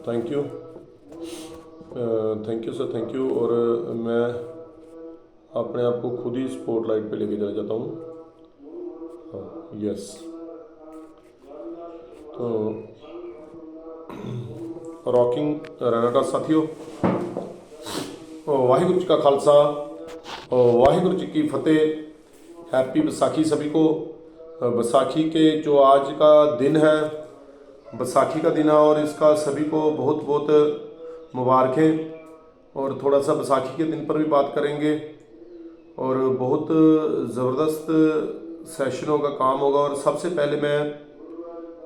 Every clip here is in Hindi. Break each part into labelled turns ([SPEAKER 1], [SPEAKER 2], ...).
[SPEAKER 1] Thank you. Thank you sir, thank you. और मैं अपने आप को खुद ही स्पॉटलाइट पे लेके चला जाता हूँ। हाँ, यस। तो रॉकिंग रनाटा साथियों, वाहिगुरु जी का खालसा, वाहिगुरु जी की फतेह। हैप्पी बैसाखी सभी को। बैसाखी के जो आज का दिन है, बैसाखी का दिन है और इसका सभी को बहुत बहुत मुबारकें। और थोड़ा सा बैसाखी के दिन पर भी बात करेंगे और बहुत ज़बरदस्त सेशन होगा, काम होगा। और सबसे पहले मैं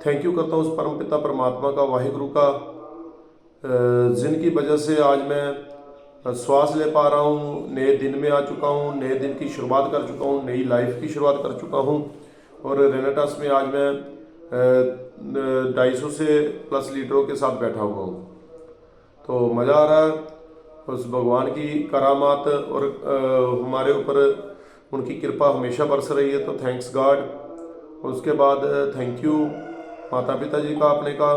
[SPEAKER 1] थैंक यू करता हूँ उस परम पिता परमात्मा का, वाहिगुरु का, जिनकी वजह से आज मैं श्वास ले पा रहा हूँ, नए दिन में आ चुका हूँ, नए दिन की शुरुआत कर चुका हूँ, नई लाइफ की शुरुआत कर चुका हूँ। और रेनेटास में आज मैं 250 से प्लस लीडरों के साथ बैठा हुआ हूँ। तो मज़ा आ रहा है उस भगवान की करामात और हमारे ऊपर उनकी कृपा हमेशा बरस रही है, तो थैंक्स गॉड। उसके बाद थैंक यू माता पिता जी का, अपने का,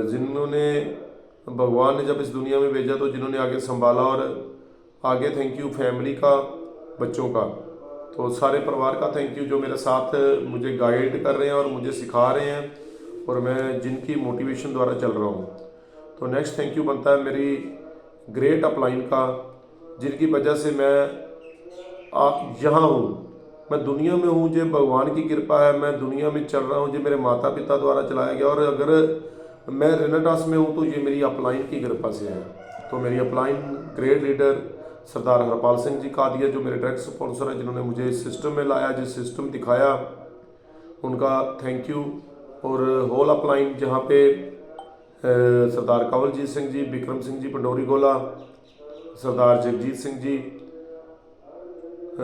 [SPEAKER 1] जिन्होंने भगवान ने जब इस दुनिया में भेजा तो जिन्होंने आगे संभाला। और आगे थैंक यू फैमिली का, बच्चों का, तो सारे परिवार का थैंक यू जो मेरे साथ मुझे गाइड कर रहे हैं और मुझे सिखा रहे हैं और मैं जिनकी मोटिवेशन द्वारा चल रहा हूँ। तो नेक्स्ट थैंक यू बनता है मेरी ग्रेट अपलाइन का, जिनकी वजह से मैं यहाँ हूँ, मैं दुनिया में हूँ। जो भगवान की कृपा है, मैं दुनिया में चल रहा हूँ, जो मेरे माता पिता द्वारा चलाया गया। और अगर मैं रेनेटास में हूँ तो ये मेरी अपलाइन की कृपा से है। तो मेरी अपलाइन ग्रेट लीडर सरदार हरपाल सिंह जी कादिया, जो मेरे डायरेक्ट स्पॉन्सर है, जिन्होंने मुझे इस सिस्टम में लाया, जिस सिस्टम दिखाया, उनका थैंक यू। और होल अपलाइन जहाँ पे सरदार कंवलजीत सिंह जी, बिक्रम सिंह जी पंडोरी गोला, सरदार जगजीत सिंह जी,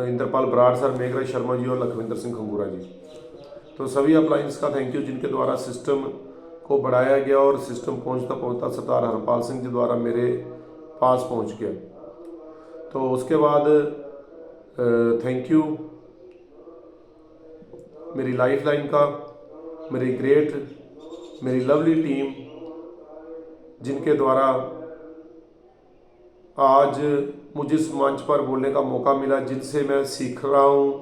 [SPEAKER 1] इंद्रपाल बराड़ सर, मेघराज शर्मा जी और लखविंदर सिंह खंगूरा जी, तो सभी अपलाइंस का थैंक यू, जिनके द्वारा सिस्टम को बढ़ाया गया और सिस्टम पहुंचता पहुंचता सरदार हरपाल सिंह जी द्वारा मेरे पास पहुंच गया। तो उसके बाद थैंक यू मेरी लाइफ लाइन का, मेरी ग्रेट, मेरी लवली टीम, जिनके द्वारा आज मुझे इस मंच पर बोलने का मौका मिला, जिनसे मैं सीख रहा हूँ।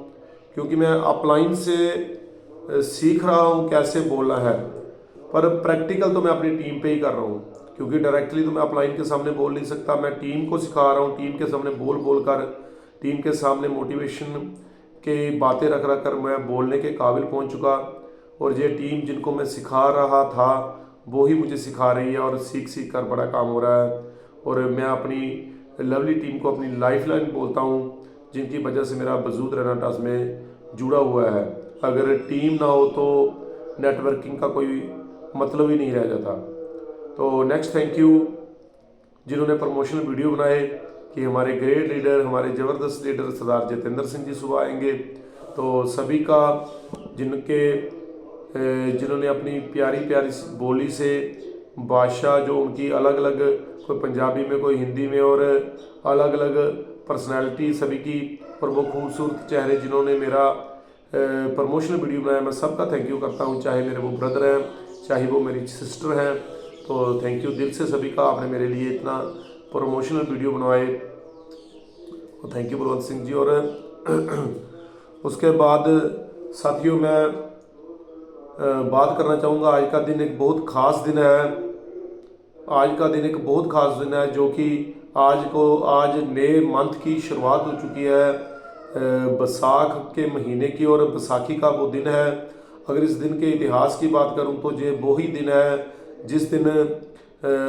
[SPEAKER 1] क्योंकि मैं अपलाइन से सीख रहा हूँ कैसे बोलना है, पर प्रैक्टिकल तो मैं अपनी टीम पे ही कर रहा हूँ, क्योंकि डायरेक्टली तो मैं अपलाइन के सामने बोल नहीं सकता। मैं टीम को सिखा रहा हूँ, टीम के सामने बोल बोल कर, टीम के सामने मोटिवेशन के बातें रख रख कर मैं बोलने के काबिल पहुँच चुका। और ये टीम जिनको मैं सिखा रहा था वो ही मुझे सिखा रही है, और सीख सीख कर बड़ा काम हो रहा है। और मैं अपनी लवली टीम को अपनी लाइफ लाइन बोलता हूँ, जिनकी वजह से मेरा वजूद रेनेटास में जुड़ा हुआ है। अगर टीम ना हो तो नेटवर्किंग का कोई मतलब ही नहीं रह जाता। तो नेक्स्ट थैंक यू जिन्होंने प्रमोशनल वीडियो बनाए कि हमारे ग्रेट लीडर, हमारे ज़बरदस्त लीडर सरदार जितेंद्र सिंह जी सुबह आएंगे। तो सभी का, जिन्होंने अपनी प्यारी प्यारी बोली से भाषा, जो उनकी अलग अलग, कोई पंजाबी में, कोई हिंदी में, और अलग अलग पर्सनैलिटी सभी की, और वो खूबसूरत चेहरे जिन्होंने मेरा प्रमोशनल वीडियो बनाया, मैं सबका थैंक यू करता हूँ। चाहे मेरे वो ब्रदर हैं, चाहे वो मेरी सिस्टर हैं, तो थैंक यू दिल से सभी का। आपने मेरे लिए इतना प्रमोशनल वीडियो बनवाए, तो थैंक यू बलवंत सिंह जी। और उसके बाद साथियों मैं बात करना चाहूँगा, आज का दिन एक बहुत ख़ास दिन है। आज का दिन एक बहुत ख़ास दिन है, जो कि आज नए मंथ की शुरुआत हो चुकी है, बैसाख के महीने की, और बैसाखी का वो दिन है। अगर इस दिन के इतिहास की बात करूं तो ये वही दिन है जिस दिन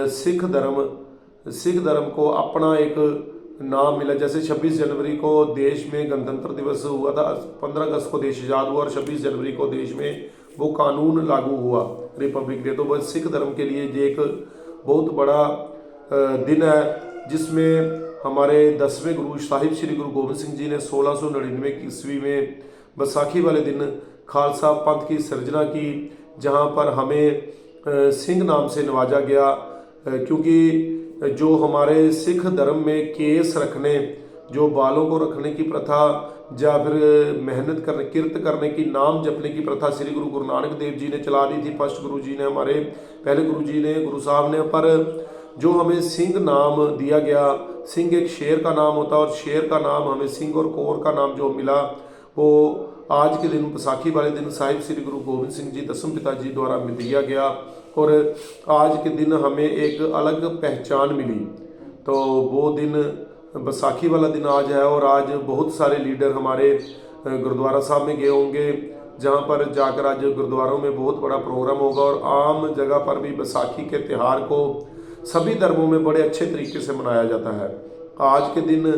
[SPEAKER 1] सिख धर्म को अपना एक नाम मिला। जैसे 26 जनवरी को देश में गणतंत्र दिवस हुआ था, 15 अगस्त को देश आज़ाद हुआ, और 26 जनवरी को देश में वो कानून लागू हुआ, रिपब्लिक डे। तो वह सिख धर्म के लिए ये एक बहुत बड़ा दिन है, जिसमें हमारे 10वें गुरु साहिब श्री गुरु गोबिंद सिंह जी ने 1699 ईस्वी में बैसाखी वाले दिन खालसा पंथ की सृजना की, जहाँ पर हमें सिंह नाम से नवाजा गया। क्योंकि जो हमारे सिख धर्म में केस रखने, जो बालों को रखने की प्रथा या फिर मेहनत करने, किरत करने की, नाम जपने की प्रथा श्री गुरु नानक देव जी ने चला दी थी। फर्स्ट गुरु जी ने, हमारे पहले गुरु जी ने, गुरु साहब ने। पर जो हमें सिंह नाम दिया गया, सिंह एक शेर का नाम होता है और शेर का नाम हमें सिंह और कोर का नाम जो मिला, वो आज के दिन बैसाखी वाले दिन साहिब श्री गुरु गोविंद सिंह जी दसम पिता जी द्वारा दिया गया और आज के दिन हमें एक अलग पहचान मिली। तो वो दिन बैसाखी वाला दिन आज है और आज बहुत सारे लीडर हमारे गुरुद्वारा साहब में गए होंगे, जहाँ पर जाकर आज गुरुद्वारों में बहुत बड़ा प्रोग्राम होगा और आम जगह पर भी बैसाखी के त्यौहार को सभी धर्मों में बड़े अच्छे तरीके से मनाया जाता है। आज के दिन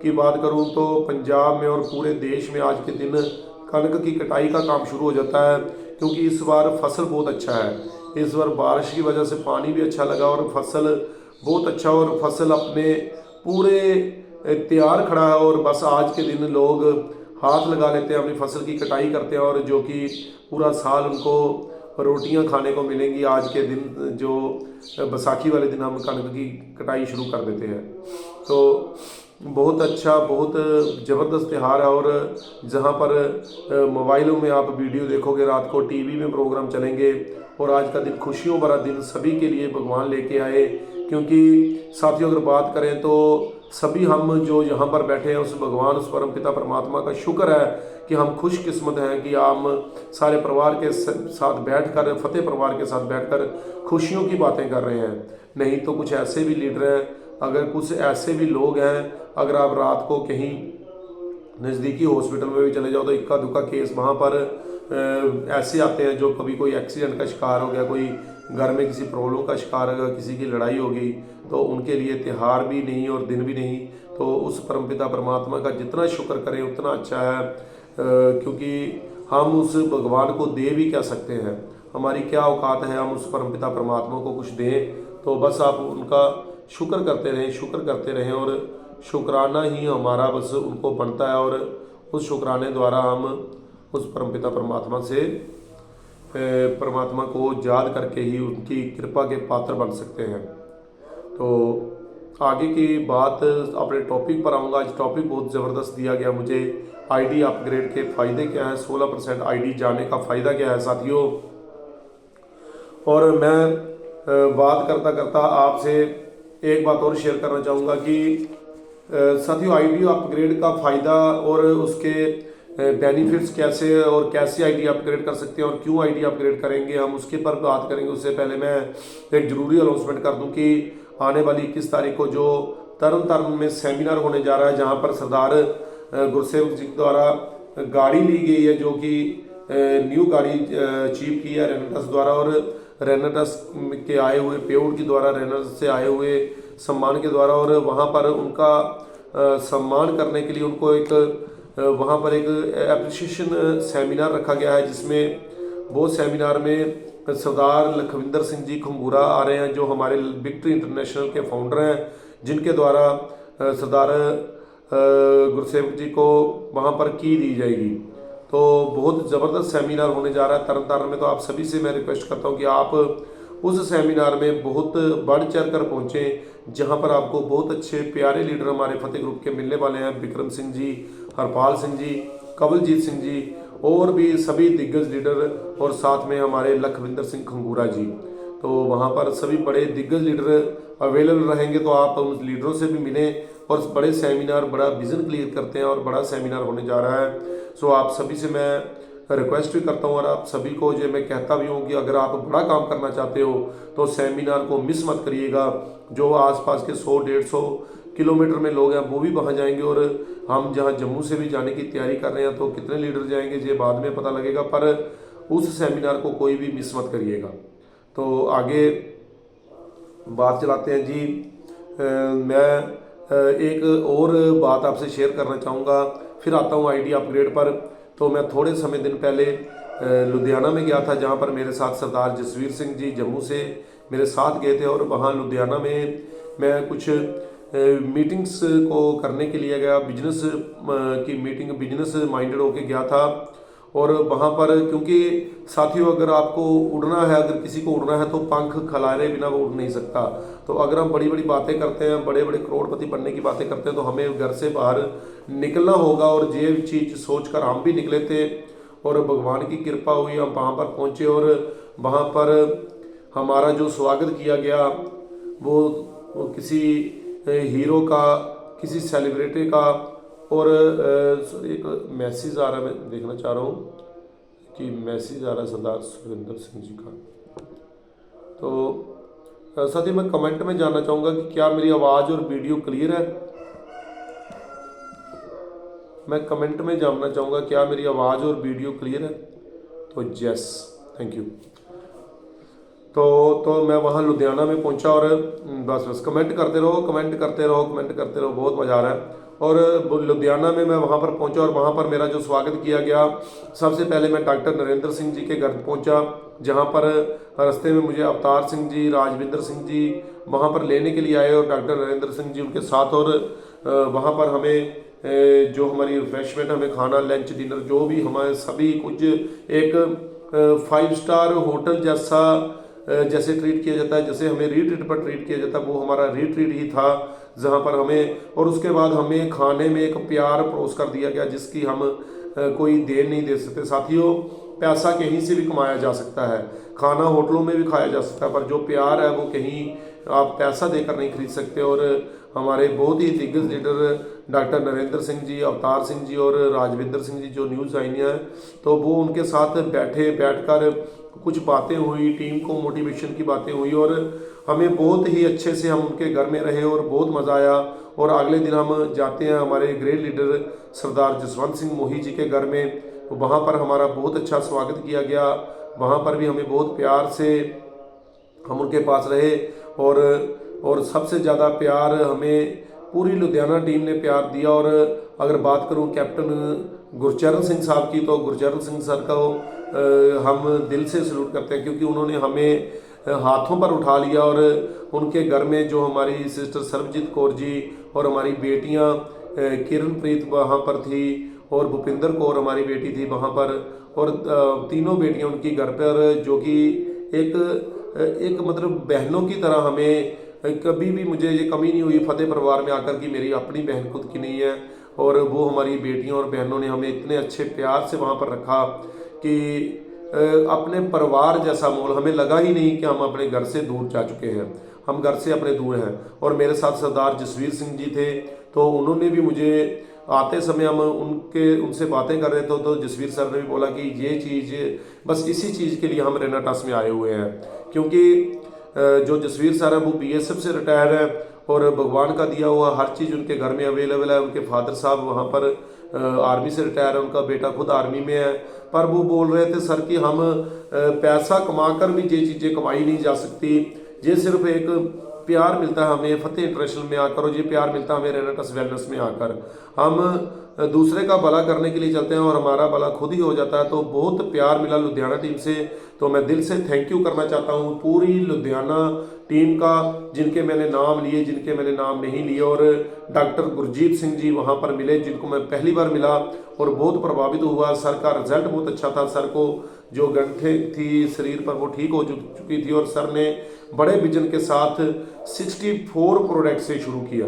[SPEAKER 1] की बात करूं तो पंजाब में और पूरे देश में आज के दिन कणक की कटाई का काम शुरू हो जाता है, क्योंकि इस बार फसल बहुत अच्छा है। इस बार बारिश की वजह से पानी भी अच्छा लगा और फसल बहुत अच्छा, और फसल अपने पूरे तैयार खड़ा है और बस आज के दिन लोग हाथ लगा लेते हैं, अपनी फसल की कटाई करते हैं और जो कि पूरा साल उनको रोटियां खाने को मिलेंगी। आज के दिन जो बैसाखी वाले दिन हम कणक की कटाई शुरू कर देते हैं। तो बहुत अच्छा, बहुत ज़बरदस्त त्यौहार है। और जहाँ पर मोबाइलों में आप वीडियो देखोगे, रात को टीवी में प्रोग्राम चलेंगे और आज का दिन खुशियों भरा दिन सभी के लिए भगवान लेके आए। क्योंकि साथियों अगर बात करें तो सभी हम जो यहाँ पर बैठे हैं उस भगवान, उस परम पिता परमात्मा का शुक्र है कि हम खुशकिस्मत हैं कि हम सारे परिवार के साथ बैठकर, फतेह परिवार के साथ बैठकर खुशियों की बातें कर रहे हैं। नहीं तो कुछ ऐसे भी लीडर हैं, अगर कुछ ऐसे भी लोग हैं, अगर आप रात को कहीं नज़दीकी हॉस्पिटल में भी चले जाओ तो इक्का दुक्का केस वहाँ पर ऐसे आते हैं जो कभी कोई एक्सीडेंट का शिकार हो गया, कोई घर में किसी प्रॉब्लम का शिकार हो गया, किसी की लड़ाई हो गई, तो उनके लिए त्यौहार भी नहीं और दिन भी नहीं। तो उस परमपिता परमात्मा का जितना शुक्र करें उतना अच्छा है, क्योंकि हम उस भगवान को दे भी क्या सकते हैं, हमारी क्या औकात है हम उस परमपिता परमात्मा को कुछ दें। तो बस आप उनका शुक्र करते रहें, शुक्र करते रहें और शुक्राना ही हमारा बस उनको बनता है और उस शुक्राने द्वारा हम उस परमपिता परमात्मा से, परमात्मा को याद करके ही उनकी कृपा के पात्र बन सकते हैं। तो आगे की बात अपने टॉपिक पर आऊँगा। आज टॉपिक बहुत ज़बरदस्त दिया गया मुझे, आईडी अपग्रेड के फ़ायदे क्या हैं, 16% आईडी जाने का फ़ायदा क्या है साथियों। और मैं बात करता करता आपसे एक बात और शेयर करना चाहूँगा कि साथियों आईडी अपग्रेड का फ़ायदा और उसके बेनिफिट्स कैसे और कैसे आईडी अपग्रेड कर सकते हैं और क्यों आईडी अपग्रेड करेंगे, हम उसके पर बात करेंगे। उससे पहले मैं एक ज़रूरी अनाउंसमेंट कर दूं कि आने वाली 21 तारीख को जो तरन तारण में सेमिनार होने जा रहा है, जहां पर सरदार गुरसेवक जी द्वारा गाड़ी ली गई है, जो कि न्यू गाड़ी चीफ की है रेनेटस द्वारा, और रेनेटस के आए हुए पेड़ के द्वारा, रेनेटस से आए हुए सम्मान के द्वारा, और वहाँ पर उनका सम्मान करने के लिए उनको एक वहाँ पर एक एप्रिसिएशन सेमिनार रखा गया है, जिसमें वो सेमिनार में सरदार लखविंदर सिंह जी खंगूरा आ रहे हैं, जो हमारे विक्ट्री इंटरनेशनल के फाउंडर हैं, जिनके द्वारा सरदार गुरसेवक जी को वहाँ पर की दी जाएगी। तो बहुत ज़बरदस्त सेमिनार होने जा रहा है तरन तारण में। तो आप सभी से मैं रिक्वेस्ट करता हूँ कि आप उस सेमिनार में बहुत बढ़ चढ़ कर पहुँचें, जहाँ पर आपको बहुत अच्छे प्यारे लीडर हमारे फतेह ग्रुप के मिलने वाले हैं, विक्रम सिंह जी, हरपाल सिंह जी, कवलजीत सिंह जी और भी सभी दिग्गज लीडर, और साथ में हमारे लखविंदर सिंह खंगूरा जी। तो वहाँ पर सभी बड़े दिग्गज लीडर अवेलेबल रहेंगे, तो आप उन लीडरों से भी मिलें और बड़े सेमिनार, बड़ा विजन क्लियर करते हैं और बड़ा सेमिनार होने जा रहा है। सो आप सभी से मैं रिक्वेस्ट भी करता हूँ और आप सभी को जो मैं कहता भी हूँ कि अगर आप बड़ा काम करना चाहते हो तो सेमिनार को मिस मत करिएगा। जो आसपास के 100-150 किलोमीटर में लोग हैं वो भी वहाँ जाएंगे, और हम जहाँ जम्मू से भी जाने की तैयारी कर रहे हैं, तो कितने लीडर जाएंगे ये बाद में पता लगेगा, पर उस सेमिनार को कोई भी मिस मत करिएगा। तो आगे बात चलाते हैं जी। मैं एक और बात आपसे शेयर करना चाहूँगा, फिर आता हूँ आईडी अपग्रेड पर। तो मैं थोड़े समय दिन पहले लुधियाना में गया था, जहाँ पर मेरे साथ सरदार जसवीर सिंह जी जम्मू से मेरे साथ गए थे, और वहाँ लुधियाना में मैं कुछ मीटिंग्स को करने के लिए गया, बिजनेस की मीटिंग, बिजनेस माइंडेड होके गया था। और वहाँ पर क्योंकि साथियों अगर आपको उड़ना है, अगर किसी को उड़ना है तो पंख खिलारे बिना वो उड़ नहीं सकता। तो अगर हम बड़ी बड़ी बातें करते हैं, बड़े बड़े करोड़पति बनने की बातें करते हैं, तो हमें घर से बाहर निकलना होगा। और ये चीज़ सोचकर हम भी निकले थे और भगवान की कृपा हुई, हम वहाँ पर पहुँचे और वहाँ पर हमारा जो स्वागत किया गया वो किसी हीरो का, किसी सेलिब्रिटी का। और एक मैसेज आ रहा है, मैं देखना चाह रहा हूँ कि मैसेज आ रहा है सरदार सुरेंद्र सिंह जी का। तो साथ ही मैं कमेंट में जानना चाहूँगा कि क्या मेरी आवाज़ और वीडियो क्लियर है। मैं कमेंट में जानना चाहूँगा क्या मेरी आवाज़ और वीडियो क्लियर है। तो यस, थैंक यू। तो मैं वहाँ लुधियाना में पहुँचा और बस कमेंट करते रहो, कमेंट करते रहो, कमेंट करते रहो, बहुत मज़ा आ रहा है। और लुधियाना में मैं वहाँ पर पहुँचा और वहाँ पर मेरा जो स्वागत किया गया, सबसे पहले मैं डॉक्टर नरेंद्र सिंह जी के घर पहुँचा, जहाँ पर रास्ते में मुझे अवतार सिंह जी, राजविंदर सिंह जी वहाँ पर लेने के लिए आए और डॉक्टर नरेंद्र सिंह जी उनके साथ। और वहाँ पर हमें जो हमारी रिफ्रेशमेंट, हमें खाना, लंच, डिनर, जो भी हमारे सभी कुछ एक 5 स्टार होटल जैसा जैसे ट्रीट किया जाता है, जैसे हमें रीट्रीट पर ट्रीट किया जाता है, वो हमारा रीट्रीट ही था, जहाँ पर हमें और उसके बाद हमें खाने में एक प्यार परोस कर दिया गया जिसकी हम कोई देर नहीं दे सकते। साथियों, पैसा कहीं से भी कमाया जा सकता है, खाना होटलों में भी खाया जा सकता है, पर जो प्यार है वो कहीं आप पैसा देकर नहीं खरीद सकते। और हमारे बहुत ही दिग्गज लीडर डॉक्टर नरेंद्र सिंह जी, अवतार सिंह जी और राजविंदर सिंह जी जो न्यूज़ आइनिया है, तो वो उनके साथ बैठकर कुछ बातें हुई, टीम को मोटिवेशन की बातें हुई और हमें बहुत ही अच्छे से हम उनके घर में रहे और बहुत मज़ा आया। और अगले दिन हम जाते हैं हमारे ग्रेट लीडर सरदार जसवंत सिंह मोही जी के घर में, तो वहाँ पर हमारा बहुत अच्छा स्वागत किया गया। वहाँ पर भी हमें बहुत प्यार से हम उनके पास रहे और सबसे ज़्यादा प्यार हमें पूरी लुधियाना टीम ने प्यार दिया। और अगर बात करूं कैप्टन गुरचरण सिंह साहब की, तो गुरचरण सिंह सर को हम दिल से सलूट करते हैं, क्योंकि उन्होंने हमें हाथों पर उठा लिया और उनके घर में जो हमारी सिस्टर सर्वजीत कौर जी और हमारी बेटियां किरणप्रीत वहाँ पर थी और भूपिंदर कौर हमारी बेटी थी वहाँ पर, और तीनों बेटियां उनकी घर पर, जो कि एक मतलब बहनों की तरह हमें कभी भी मुझे ये कमी नहीं हुई फतेह परिवार में आकर कि मेरी अपनी बहन खुद की नहीं है। और वो हमारी बेटियों और बहनों ने हमें इतने अच्छे प्यार से वहाँ पर रखा कि अपने परिवार जैसा माहौल, हमें लगा ही नहीं कि हम अपने घर से दूर जा चुके हैं, हम घर से अपने दूर हैं। और मेरे साथ सरदार जसवीर सिंह जी थे, तो उन्होंने भी मुझे आते समय हम उनसे बातें कर रहे थे, तो जसवीर सर ने भी बोला कि ये चीज़, बस इसी चीज़ के लिए हम रेनाटास में आए हुए हैं, क्योंकि जो जसवीर सर है वो बीएसएफ से रिटायर है और भगवान का दिया हुआ हर चीज़ उनके घर में अवेलेबल है। उनके फादर साहब वहाँ पर आर्मी से रिटायर है, उनका बेटा खुद आर्मी में है। पर वो बोल रहे थे सर कि हम पैसा कमाकर भी ये चीज़ें कमाई नहीं जा सकती, ये सिर्फ एक प्यार मिलता है हमें फतेह इंटरनेशनल में आकर, और ये प्यार मिलता है हमें रेनाटस वेलनेस में आकर। हम दूसरे का भला करने के लिए चलते हैं और हमारा भला खुद ही हो जाता है। तो बहुत प्यार मिला लुधियाना टीम से, तो मैं दिल से थैंक यू करना चाहता हूँ पूरी लुधियाना टीम का, जिनके मैंने नाम लिए, जिनके मैंने नाम नहीं लिए। और डॉक्टर गुरजीत सिंह जी वहाँ पर मिले, जिनको मैं पहली बार मिला और बहुत प्रभावित हुआ। सर का रिजल्ट बहुत अच्छा था, सर को जो गंठें थी शरीर पर वो ठीक हो चुकी थी, और सर ने बड़े विजन के साथ 64 प्रोडक्ट से शुरू किया।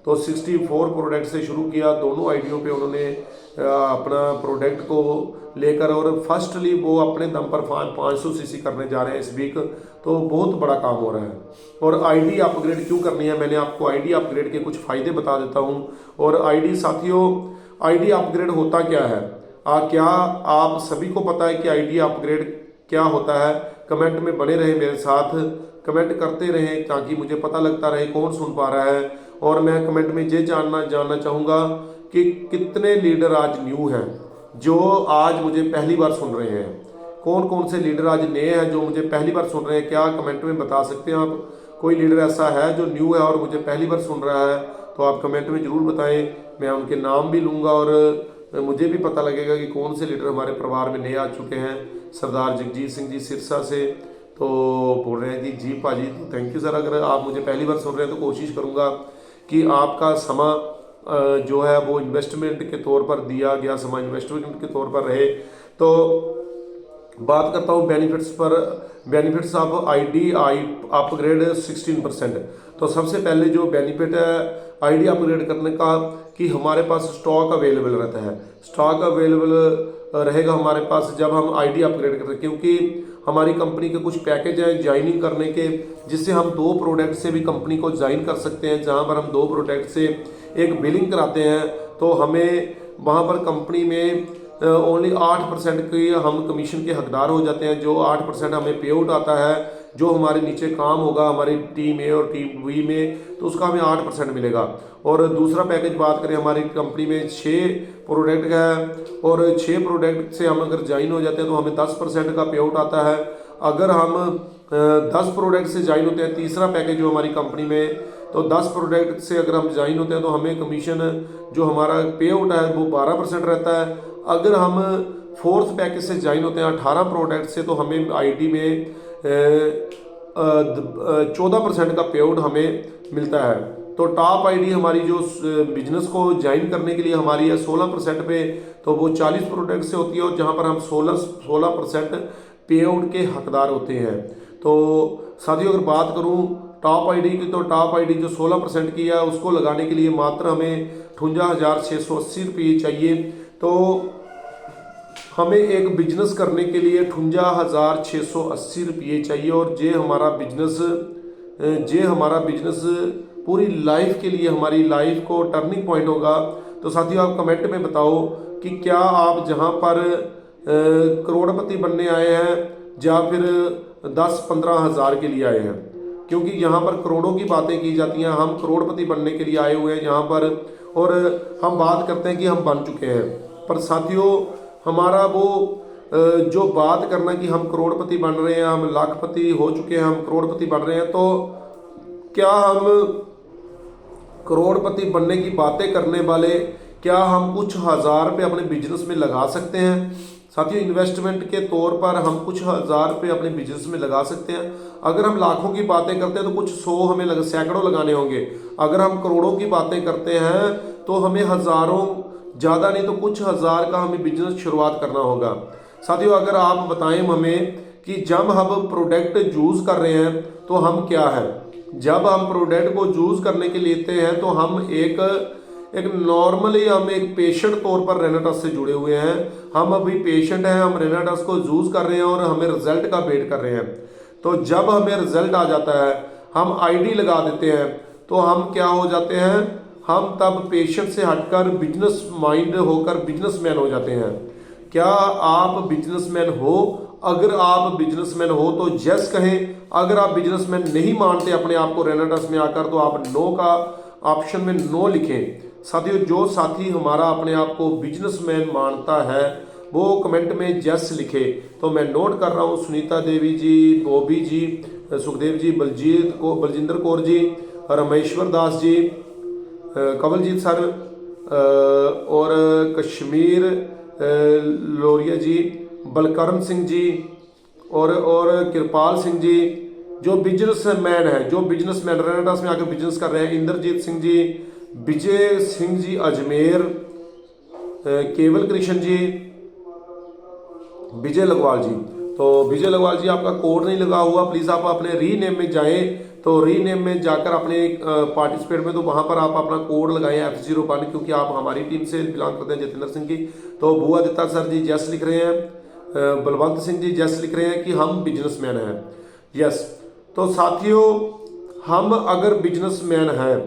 [SPEAKER 1] तो 64 प्रोडक्ट से शुरू किया, दोनों आईडियों पे उन्होंने अपना प्रोडक्ट को लेकर, और फर्स्टली वो अपने दम पर 500 सीसी करने जा रहे हैं इस वीक। तो बहुत बड़ा काम हो रहा है। और आईडी अपग्रेड क्यों करनी है, मैंने आपको आईडी अपग्रेड के कुछ फ़ायदे बता देता हूँ। और आईडी साथियों, आईडी अपग्रेड होता क्या है, क्या आप सभी को पता है कि आईडी अपग्रेड क्या होता है? कमेंट में बने रहे, मेरे साथ कमेंट करते रहें ताकि मुझे पता लगता रहे कौन सुन पा रहा है। और मैं कमेंट में ये जानना चाहूँगा कि कितने लीडर आज न्यू हैं जो आज मुझे पहली बार सुन रहे हैं। कौन कौन से लीडर आज नए हैं जो मुझे पहली बार सुन रहे हैं, क्या कमेंट में बता सकते हैं आप? कोई लीडर ऐसा है जो न्यू है और मुझे पहली बार सुन रहा है, तो आप कमेंट में ज़रूर बताएं। मैं उनके नाम भी लूँगा और मुझे भी पता लगेगा कि कौन से लीडर हमारे परिवार में नए आ चुके हैं। सरदार जगजीत सिंह जी सिरसा से तो बोल रहे हैं कि जी पाजी, तो थैंक यू सर। अगर आप मुझे पहली बार सुन रहे हैं तो कोशिश करूँगा कि आपका समा जो है वो इन्वेस्टमेंट के तौर पर दिया गया, समा इन्वेस्टमेंट के तौर पर रहे, तो बात करता हूँ बेनिफिट्स पर। Benefits of ID upgrade 16%। तो सबसे पहले जो बेनिफिट है आईडी अपग्रेड करने का कि हमारे पास स्टॉक अवेलेबल रहता है। स्टॉक अवेलेबल रहेगा हमारे पास जब हम आईडी अपग्रेड करते हैं, क्योंकि हमारी कंपनी के कुछ पैकेज हैं ज्वाइनिंग करने के, जिससे हम 2 प्रोडक्ट से भी कंपनी को ज्वाइन कर सकते हैं। जहां पर हम 2 प्रोडक्ट से एक बिलिंग कराते हैं तो हमें वहां पर कंपनी में ओनली 8% की हम कमीशन के हकदार हो जाते हैं। जो 8% हमें पे आउट आता है, जो हमारे नीचे काम होगा हमारी टीम ए और टीम बी में, तो उसका हमें 8% मिलेगा। और दूसरा पैकेज बात करें, हमारी कंपनी में 6 प्रोडक्ट है और 6 प्रोडक्ट से हम अगर ज्वाइन हो जाते हैं तो हमें 10% का पे आउट आता है। अगर हम 10 प्रोडक्ट से ज्वाइन होते हैं, तीसरा पैकेज जो हमारी कंपनी में, तो 10 प्रोडक्ट से अगर हम ज्वाइन होते हैं तो हमें कमीशन जो हमारा पे आउट है वो 12% रहता है। अगर हम 4th पैकेज से ज्वाइन होते हैं 18 प्रोडक्ट से, तो हमें आईडी में 14% का पे आउट हमें मिलता है। तो टॉप आईडी हमारी जो बिजनेस को ज्वाइन करने के लिए हमारी है 16% पे, तो वो 40 प्रोडक्ट से होती है, और जहां पर हम 16% पे आउट के हकदार होते हैं। तो साथियों अगर बात करूं टॉप आईडी की, तो टॉप आईडी जो 16% की है उसको लगाने के लिए मात्र हमें 58,680 रुपये चाहिए। तो हमें एक बिजनेस करने के लिए 58,680 रुपये चाहिए, और ये हमारा बिजनेस पूरी लाइफ के लिए, हमारी लाइफ को टर्निंग पॉइंट होगा। तो साथियों आप कमेंट में बताओ कि क्या आप जहां पर करोड़पति बनने आए हैं या फिर 10-15 हज़ार के लिए आए हैं, क्योंकि यहाँ पर करोड़ों की बातें की जाती हैं। हम करोड़पति बनने के लिए आए हुए हैं यहाँ पर, और हम बात करते हैं कि हम बन चुके हैं। पर साथियों हमारा वो जो बात करना कि हम करोड़पति बन रहे हैं, हम लाखपति हो चुके हैं, हम करोड़पति बन रहे हैं, तो क्या हम करोड़पति बनने की बातें करने वाले, क्या हम कुछ हज़ार रुपये अपने बिजनेस में लगा सकते हैं? साथियों इन्वेस्टमेंट के तौर पर हम कुछ हज़ार रुपये अपने बिजनेस में लगा सकते हैं। अगर हम लाखों की बातें करते हैं तो कुछ 100 हमें सैकड़ों लगाने होंगे। अगर हम करोड़ों की बातें करते हैं तो हमें हज़ारों, ज़्यादा नहीं तो कुछ हज़ार का हमें बिजनेस शुरुआत करना होगा। साथियों अगर आप बताएं हमें कि जब हम प्रोडक्ट यूज़ कर रहे हैं तो हम क्या है, जब हम प्रोडक्ट को यूज़ करने के लिए लेते हैं तो हम एक नॉर्मली हम एक पेशेंट तौर पर रेनाटस से जुड़े हुए हैं। हम अभी पेशेंट हैं, हम रेनाटस को यूज़ कर रहे हैं और हमें रिजल्ट का वेट कर रहे हैं। तो जब हमें रिजल्ट आ जाता है, हम आईडी लगा देते हैं, तो हम क्या हो जाते हैं, हम तब पेशेंट से हटकर बिजनेस माइंड होकर बिजनेसमैन हो जाते हैं। क्या आप बिजनेसमैन हो? अगर आप बिजनेसमैन हो तो यस कहें। अगर आप बिजनेसमैन नहीं मानते अपने आप को रेनाटस में आकर, तो आप नो का ऑप्शन में नो लिखें। साथियों जो साथी हमारा अपने आप को बिजनेसमैन मानता है वो कमेंट में यस लिखे। तो मैं नोट कर रहा हूँ सुनीता देवी जी, बॉबी जी, सुखदेव जी, बलजिंदर कौर जी, रमेश्वर दास जी, कवलजीत सर, और कश्मीर लोरिया जी, बलकरण सिंह जी, और कृपाल सिंह जी, जो बिजनेसमैन है, जो बिजनेसमैन रेनाटस में आकर बिजनेस कर रहे हैं, इंद्रजीत सिंह जी, विजय सिंह जी अजमेर, केवल कृष्ण जी, विजय लघवाल जी। तो विजय लघवाल जी आपका कोड नहीं लगा हुआ, प्लीज़ आप अपने रीनेम में जाएं। तो रीनेम में जाकर अपने पार्टिसिपेट में, तो वहां पर आप अपना कोड लगाएं F01, क्योंकि आप हमारी टीम से बिलोंग करते हैं, जतेंद्र सिंह की। तो बुआ दत्ता सर जी यस लिख रहे हैं, बलवंत सिंह जी यस लिख रहे हैं कि हम बिजनेसमैन हैं, यस। तो साथियों हम अगर बिजनेसमैन हैं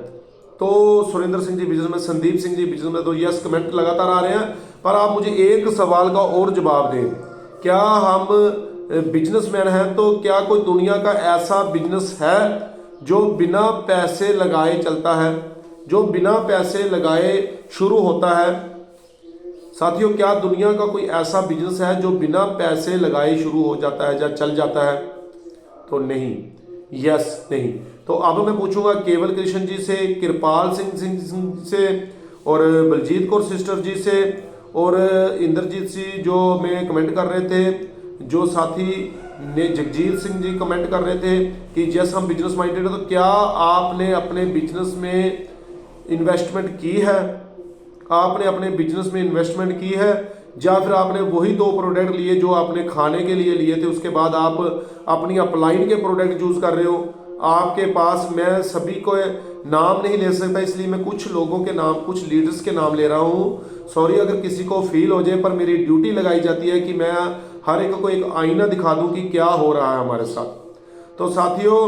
[SPEAKER 1] तो सुरेंद्र सिंह जी बिजनेसमैन, संदीप सिंह जी बिजनेसमैन, तो यस कमेंट लगातार आ रहे हैं। पर आप मुझे एक सवाल का और जवाब दें, क्या हम बिजनेसमैन हैं तो क्या कोई दुनिया का ऐसा बिजनेस है जो बिना पैसे लगाए चलता है, जो बिना पैसे लगाए शुरू होता है? साथियों क्या दुनिया का कोई ऐसा बिजनेस है जो बिना पैसे लगाए शुरू हो जाता है या चल जाता है? तो नहीं, यस नहीं। तो अब मैं पूछूंगा केवल कृष्ण जी से, कृपाल सिंह से, और बलजीत कौर सिस्टर जी से, और इंद्रजीत जी जो मैं कमेंट कर रहे थे, जो साथी ने जगजीत सिंह जी कमेंट कर रहे थे कि जैसे हम बिजनेस माइंडेड है, तो क्या आपने अपने बिजनेस में इन्वेस्टमेंट की है? आपने अपने बिजनेस में इन्वेस्टमेंट की है या फिर आपने वही 2 प्रोडक्ट लिए जो आपने खाने के लिए लिए थे, उसके बाद आप अपनी अपलाइन के प्रोडक्ट यूज़ कर रहे हो। आपके पास, मैं सभी को नाम नहीं ले सकता इसलिए मैं कुछ लोगों के नाम, कुछ लीडर्स के नाम ले रहा हूँ। सॉरी अगर किसी को फील हो जाए, पर मेरी ड्यूटी लगाई जाती है कि मैं हर एक को एक आईना दिखा दूं कि क्या हो रहा है हमारे साथ। तो साथियों,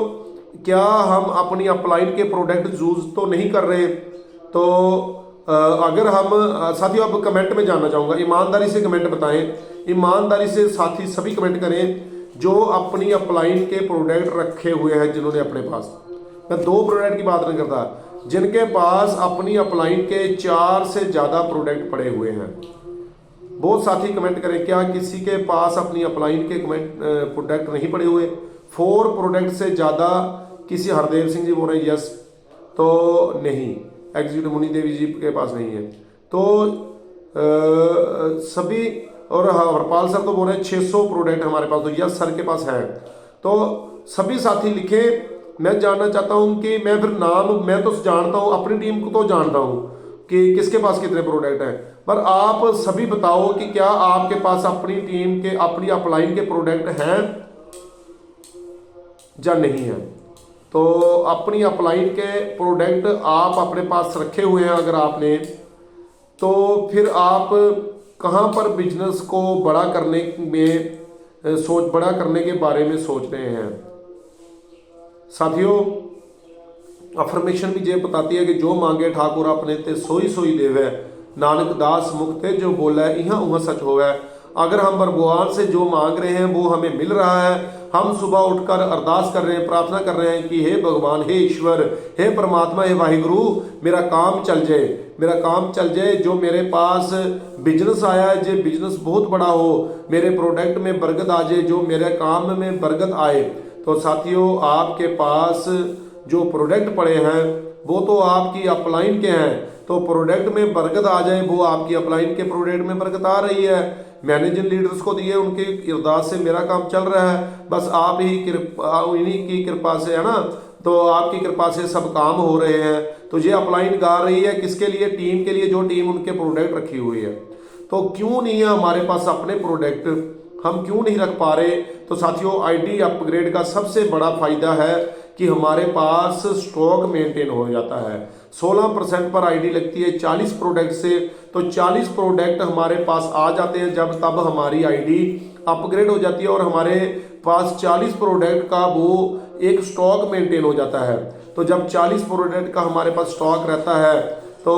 [SPEAKER 1] क्या हम अपनी अपलाइन के प्रोडक्ट यूज तो नहीं कर रहे? तो अगर हम साथियों, अब कमेंट में जानना चाहूँगा, ईमानदारी से कमेंट बताएं, ईमानदारी से साथी सभी कमेंट करें जो अपनी अपलाइन के प्रोडक्ट रखे हुए हैं, जिन्होंने अपने पास, मैं 2 प्रोडक्ट की बात नहीं करता, जिनके पास अपनी अपलाइन के 4 से ज़्यादा प्रोडक्ट पड़े हुए हैं। बहुत साथी कमेंट करें, क्या किसी के पास अपनी अपलाइन के प्रोडक्ट नहीं पड़े हुए? 4 प्रोडक्ट से ज़्यादा किसी, हरदेव सिंह जी बोल रहे हैं यस, तो नहीं, एग्जीक्यूटिव मुनि देवी जी के पास नहीं है। तो सभी, और हरपाल सर तो बोल रहे हैं 600 प्रोडक्ट हमारे पास, तो यस सर के पास है। तो सभी साथी लिखें। मैं जानना चाहता हूं कि मैं फिर नाम, मैं तो जानता हूं, अपनी टीम को तो जानता हूं कि किसके पास कितने प्रोडक्ट हैं, पर आप सभी बताओ कि क्या आपके पास अपनी टीम के, अपनी अपलाइन के प्रोडक्ट हैं या नहीं है? तो अपनी अपलाइन के प्रोडक्ट आप अपने पास रखे हुए हैं अगर आपने, तो फिर आप कहाँ पर बिजनेस को बड़ा करने में बड़ा करने के बारे में सोच रहे हैं? साथियों, अफर्मेशन भी ये बताती है कि जो मांगे ठाकुर अपने ते सोई सोई देवे, नानक दास मुख ते जो बोला है यहाँ उहाँ सच होवे। अगर हम भगवान से जो मांग रहे हैं वो हमें मिल रहा है। हम सुबह उठकर अरदास कर रहे हैं, प्रार्थना कर रहे हैं कि हे भगवान, हे ईश्वर, हे परमात्मा, हे वाहिगुरु, मेरा काम चल जाए, मेरा काम चल जाए। जो मेरे पास बिजनेस आया है, जो बिजनेस बहुत बड़ा हो, मेरे प्रोडक्ट में बरकत आ जाए, जो मेरे काम में बरकत आए। तो साथियों, आपके पास जो प्रोडक्ट पड़े हैं वो तो आपकी अपलाइन के हैं, तो प्रोडक्ट में बरकत आ जाए, वो आपकी अपलाइन के प्रोडक्ट में बरकत आ रही है। मैंने जिन लीडर्स को दिए उनके इरदाद से मेरा काम चल रहा है, बस आप ही इन्हीं की कृपा से, है ना, तो आपकी कृपा से सब काम हो रहे हैं। तो ये अपलाइन गा रही है किसके लिए? टीम के लिए, जो टीम उनके प्रोडक्ट रखी हुई है। तो क्यों नहीं है हमारे पास अपने प्रोडक्ट, हम क्यों नहीं रख पा रहे? तो साथियों, आईडी अपग्रेड का सबसे बड़ा फायदा है कि हमारे पास स्टॉक मेंटेन हो जाता है। 16% पर आईडी लगती है 40 प्रोडक्ट से, तो 40 प्रोडक्ट हमारे पास आ जाते हैं जब तब हमारी आईडी अपग्रेड हो जाती है और हमारे पास 40 प्रोडक्ट का वो एक स्टॉक मेंटेन हो जाता है। तो जब 40 प्रोडक्ट का हमारे पास स्टॉक रहता है तो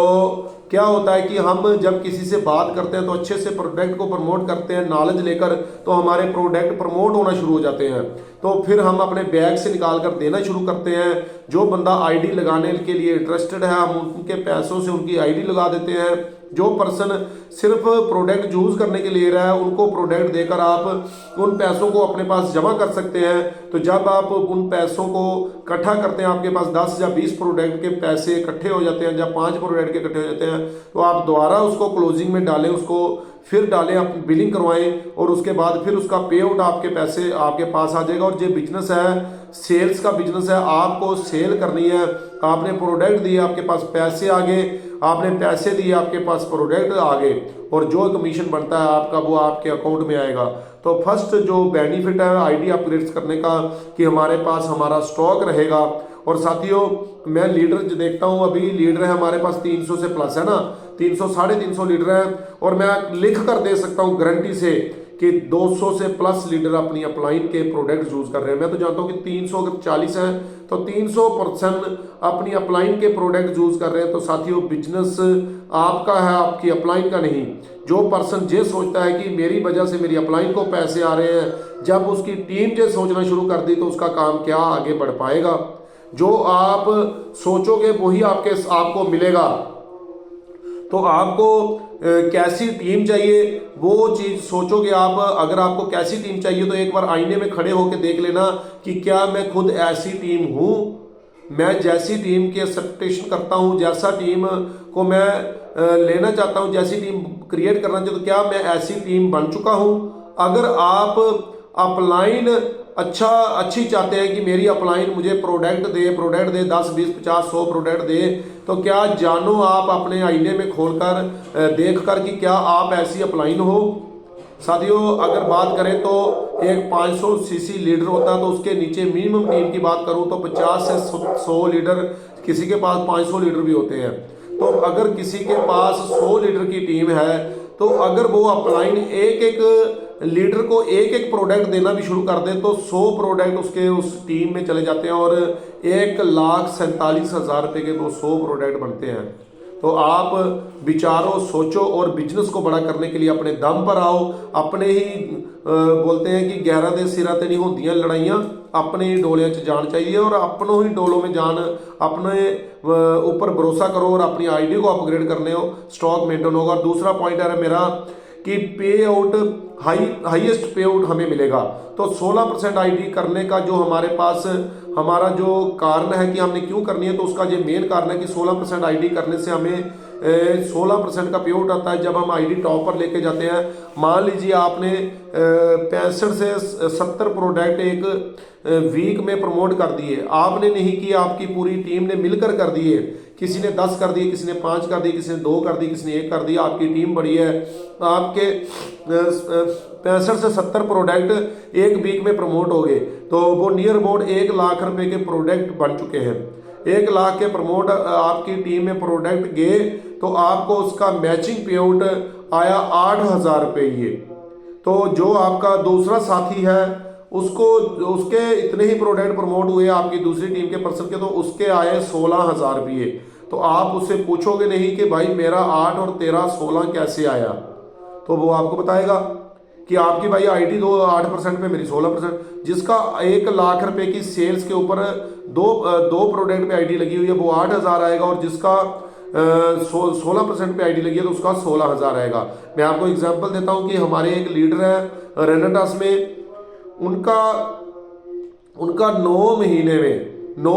[SPEAKER 1] क्या होता है कि हम जब किसी से बात करते हैं तो अच्छे से प्रोडक्ट को प्रमोट करते हैं, नॉलेज लेकर, तो हमारे प्रोडक्ट प्रमोट होना शुरू हो जाते हैं। तो फिर हम अपने बैग से निकाल कर देना शुरू करते हैं। जो बंदा आईडी लगाने के लिए इंटरेस्टेड है, हम उनके पैसों से उनकी आईडी लगा देते हैं। जो पर्सन सिर्फ प्रोडक्ट यूज करने के लिए रहा है, उनको प्रोडक्ट देकर आप उन पैसों को अपने पास जमा कर सकते हैं। तो जब आप उन पैसों को इकट्ठा करते हैं, आपके पास 10 या 20 प्रोडक्ट के पैसे इकट्ठे हो जाते हैं, जब 5 प्रोडक्ट के इकट्ठे हो जाते हैं, तो आप दोबारा उसको क्लोजिंग में डालें, उसको फिर डालें, आप बिलिंग करवाएं और उसके बाद फिर उसका पे आउट आपके पैसे आपके पास आ जाएगा। और ये बिजनेस है, सेल्स का बिजनेस है, आपको सेल करनी है। आपने प्रोडक्ट दिए, आपके पास पैसे आ गए, आपने पैसे दिए, आपके पास प्रोडक्ट आ गए, और जो कमीशन बनता है आपका वो आपके अकाउंट में आएगा। तो फर्स्ट जो बेनिफिट है आईडी अपग्रेड करने का कि हमारे पास हमारा स्टॉक रहेगा। और साथियों, मैं लीडर जो देखता हूँ, अभी लीडर है हमारे पास 300 से प्लस, है ना, 300 350 लीडर हैं, और मैं लिख कर दे सकता हूँ गारंटी से कि 200 से प्लस लीडर अपनी अपलाइन के प्रोडक्ट यूज कर रहे हैं। मैं तो जानता हूँ कि 300 अगर 40 हैं तो 300% अपनी अपलाइन के प्रोडक्ट यूज कर रहे हैं। तो साथियों, बिजनेस आपका है, आपकी अपलाइन का नहीं। जो पर्सन ये सोचता है कि मेरी वजह से मेरी अपलाइन को पैसे आ रहे हैं, जब उसकी टीम ये सोचना शुरू कर दी तो उसका काम क्या आगे बढ़ पाएगा? जो आप सोचोगे वही आपको मिलेगा। तो आपको कैसी टीम चाहिए वो चीज सोचोगे आप। अगर आपको कैसी टीम चाहिए तो एक बार आईने में खड़े होकर देख लेना कि क्या मैं खुद ऐसी टीम हूं, मैं जैसी टीम की एक्सपेक्टेशन करता हूं, जैसा टीम को मैं लेना चाहता हूं, जैसी टीम क्रिएट करना चाहता हूं, क्या मैं ऐसी टीम बन चुका हूं। अगर आप अपलाइन अच्छी चाहते हैं कि मेरी अपलाइन मुझे प्रोडक्ट दे 10 20 50 100 प्रोडक्ट दे, तो क्या जानो आप अपने आईने में खोलकर देख कर कि क्या आप ऐसी अपलाइन हो। साथियों अगर बात करें तो एक 500 सीसी लीडर होता है, तो उसके नीचे मिनिमम टीम की बात करूं तो 50 से 100 लीडर, किसी के पास 500 लीडर भी होते हैं। तो अगर किसी के पास 100 लीडर की टीम है, तो अगर वो अपलाइन एक एक लीडर को एक एक प्रोडक्ट देना भी शुरू कर दे, तो 100 प्रोडक्ट उसके उस टीम में चले जाते हैं और 1,47,000 रुपये के वो 100 प्रोडक्ट बनते हैं। तो आप विचारो, सोचो और बिजनेस को बड़ा करने के लिए अपने दम पर आओ। अपने ही बोलते हैं कि 11 दे सिरा ते नहीं होंदियां लड़ाइयाँ, अपने ही डोलियां च जान चाहिए और अपनों ही डोलों में जान, अपने ऊपर भरोसा करो और अपनी आईडी को अपग्रेड करने हो, स्टॉक मेंटेन होगा। दूसरा पॉइंट है मेरा कि पे आउट हाईएस्ट पे आउट हमें मिलेगा। तो 16% आईडी करने का जो हमारे पास हमारा जो कारण है कि हमने क्यों करनी है, तो उसका ये मेन कारण है कि 16% आईडी करने से हमें 16% का पे आउट आता है जब हम आईडी टॉप पर लेके जाते हैं। मान लीजिए आपने 65 से 70 प्रोडक्ट एक वीक में प्रमोट कर दिए, आपने नहीं किया, आपकी पूरी टीम ने मिलकर कर दिए। किसी ने 10 कर दिए, किसी ने 5 कर दिए, किसी ने 2 कर दिए, किसी ने 1 कर दिया। आपकी टीम बड़ी है, आपके 65 से 70 प्रोडक्ट एक वीक में प्रमोट हो गए, तो वो नियर अबाउट 1 लाख रुपए के प्रोडक्ट बन चुके हैं। 1 लाख के प्रमोट आपकी टीम में प्रोडक्ट गए, तो आपको उसका मैचिंग पे आउट आया 8,000 रुपये। तो जो आपका दूसरा साथी है उसको उसके इतने ही प्रोडक्ट प्रमोट हुए आपकी दूसरी टीम के पर्सन के, तो उसके आए 16,000 रुपये। तो आप उससे पूछोगे नहीं कि भाई मेरा 8 और तेरा 16 कैसे आया, तो वो आपको बताएगा कि आपकी भाई आईडी 8% पे, मेरी 16%। जिसका 1 लाख रुपए की सेल्स के ऊपर दो प्रोडक्ट पे आईडी लगी हुई है वो 8,000 आएगा, और जिसका 16% पे आईडी लगी है तो उसका 16,000 आएगा। मैं आपको एग्जांपल देता हूं कि हमारे एक लीडर है रेनेटास में, उनका 9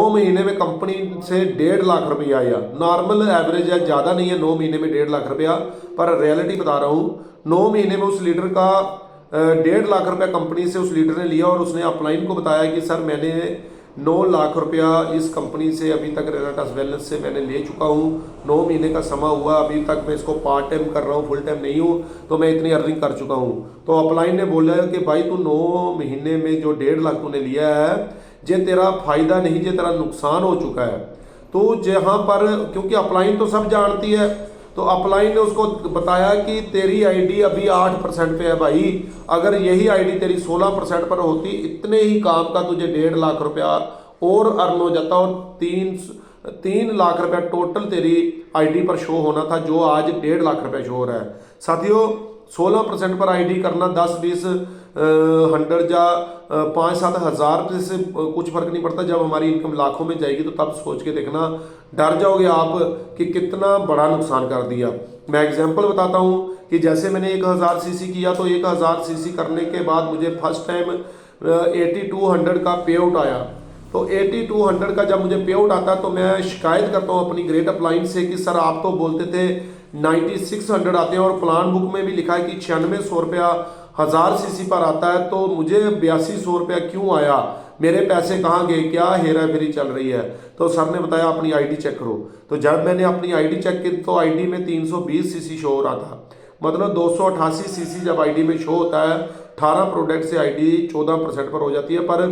[SPEAKER 1] महीने में कंपनी से 1.5 लाख रुपया आया। नॉर्मल एवरेज है, ज़्यादा नहीं है 9 महीने में 1.5 लाख रुपया, पर रियलिटी बता रहा हूँ 9 महीने में उस लीडर का 1.5 लाख रुपया कंपनी से उस लीडर ने लिया, और उसने अपलाइन को बताया कि सर मैंने 9 लाख रुपया इस कंपनी से अभी तक रेनेटास वेलनेस से मैंने ले चुका हूँ। 9 महीने का समय हुआ, अभी तक मैं इसको पार्ट टाइम कर रहा हूँ, फुल टाइम नहीं हूँ, तो मैं इतनी अर्निंग कर चुका हूँ। तो अपलाइन ने बोला कि भाई तू 9 महीने में जो 1.5 लाख तूने लिया है, जे तेरा फायदा नहीं, जे तेरा नुकसान हो चुका है। तो जहाँ पर, क्योंकि अपलाइन तो सब जानती है, तो अपलाइन ने उसको बताया कि तेरी आईडी अभी 8% पे है भाई, अगर यही आईडी तेरी 16% पर होती, इतने ही काम का तुझे 1.5 लाख रुपया और अर्न हो जाता, और 3 लाख रुपया टोटल तेरी आईडी पर शो होना था, जो आज 1.5 लाख रुपया शो हो रहा है। साथियों 16% पर आईडी करना 10-20 100 या 5-7 हज़ार से कुछ फर्क नहीं पड़ता। जब हमारी इनकम लाखों में जाएगी तो तब सोच के देखना, डर जाओगे आप कि कितना बड़ा नुकसान कर दिया। मैं एग्जांपल बताता हूँ कि जैसे मैंने 1000 सीसी किया, तो 1000 सीसी करने के बाद मुझे फर्स्ट टाइम 8200 का पे आउट आया। तो 8200 का जब मुझे पे आउट आता है तो मैं शिकायत करता हूँ अपनी ग्रेट अपलाइन से कि सर आप तो बोलते थे 9600 आते हैं, और प्लान बुक में भी लिखा है कि 9600 रुपया 1000 सीसी पर आता है, तो मुझे 8200 रुपया क्यों आया, मेरे पैसे कहाँ गए, क्या हेरा फेरी चल रही है। तो सर ने बताया अपनी आईडी चेक करो। तो जब मैंने अपनी आईडी चेक की तो आईडी में 320 सीसी शो हो रहा था, मतलब 288 सीसी जब आईडी में शो होता है, 18 प्रोडक्ट से आईडी 14% पर हो जाती है, पर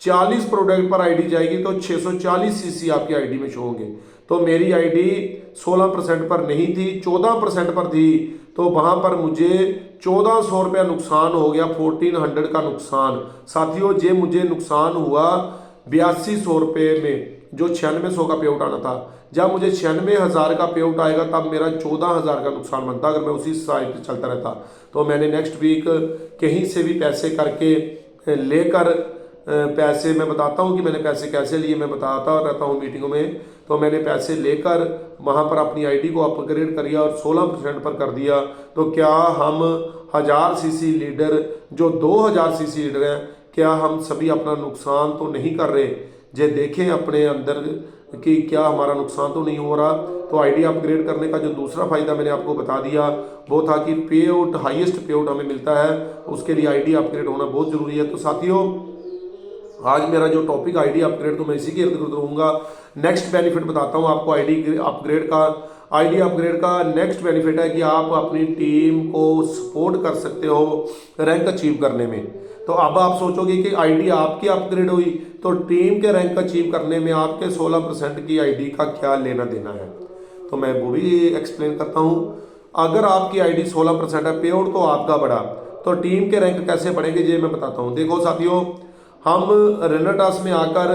[SPEAKER 1] 40 प्रोडक्ट पर आईडी जाएगी तो 640 सीसी आपकी आईडी में शो होंगे। तो मेरी आईडी 16% पर नहीं थी, 14% पर थी, तो वहां पर मुझे 1400 रुपया नुकसान हो गया, 1400 का नुकसान। साथियों जे मुझे नुकसान हुआ 8200 रुपये में, जो 9600 का पे आउट आना था। जब मुझे 96,000 का पे आउट आएगा तब मेरा 14,000 का नुकसान बनता अगर मैं उसी साइड पे चलता रहता। तो मैंने नेक्स्ट वीक कहीं से भी पैसे करके लेकर, पैसे मैं बताता हूँ कि मैंने पैसे कैसे लिए, मैं बताता रहता हूँ मीटिंगों में। तो मैंने पैसे लेकर वहाँ पर अपनी आईडी को अपग्रेड करिया और 16% पर कर दिया। तो क्या हम 1000 सीसी लीडर, जो 2000 सीसी लीडर हैं, क्या हम सभी अपना नुकसान तो नहीं कर रहे? जे देखें अपने अंदर कि क्या हमारा नुकसान तो नहीं हो रहा। तो आईडी अपग्रेड करने का जो दूसरा फायदा मैंने आपको बता दिया वो था कि पे आउट, हाईएस्ट पे आउट हमें मिलता है, उसके लिए आईडी अपग्रेड होना बहुत जरूरी है। तो साथियों आज मेरा जो टॉपिक आईडी अपग्रेड, तो मैं इसी के इर्द गिर्द रहूँगा। नेक्स्ट बेनिफिट बताता हूँ आपको आईडी अपग्रेड का नेक्स्ट बेनिफिट है कि आप अपनी टीम को सपोर्ट कर सकते हो रैंक अचीव करने में। तो अब आप सोचोगे कि आईडी आपकी अपग्रेड हुई तो टीम के रैंक अचीव करने में आपके 16% की आईडी का क्या लेना देना है, तो मैं वो भी एक्सप्लेन करता हूँ। अगर आपकी आईडी 16% है, पे आउट तो आपका बढ़ा, तो टीम के रैंक कैसे बढ़ेंगे ये मैं बताता हूँ। देखो साथियों, हम रेनाटास में आकर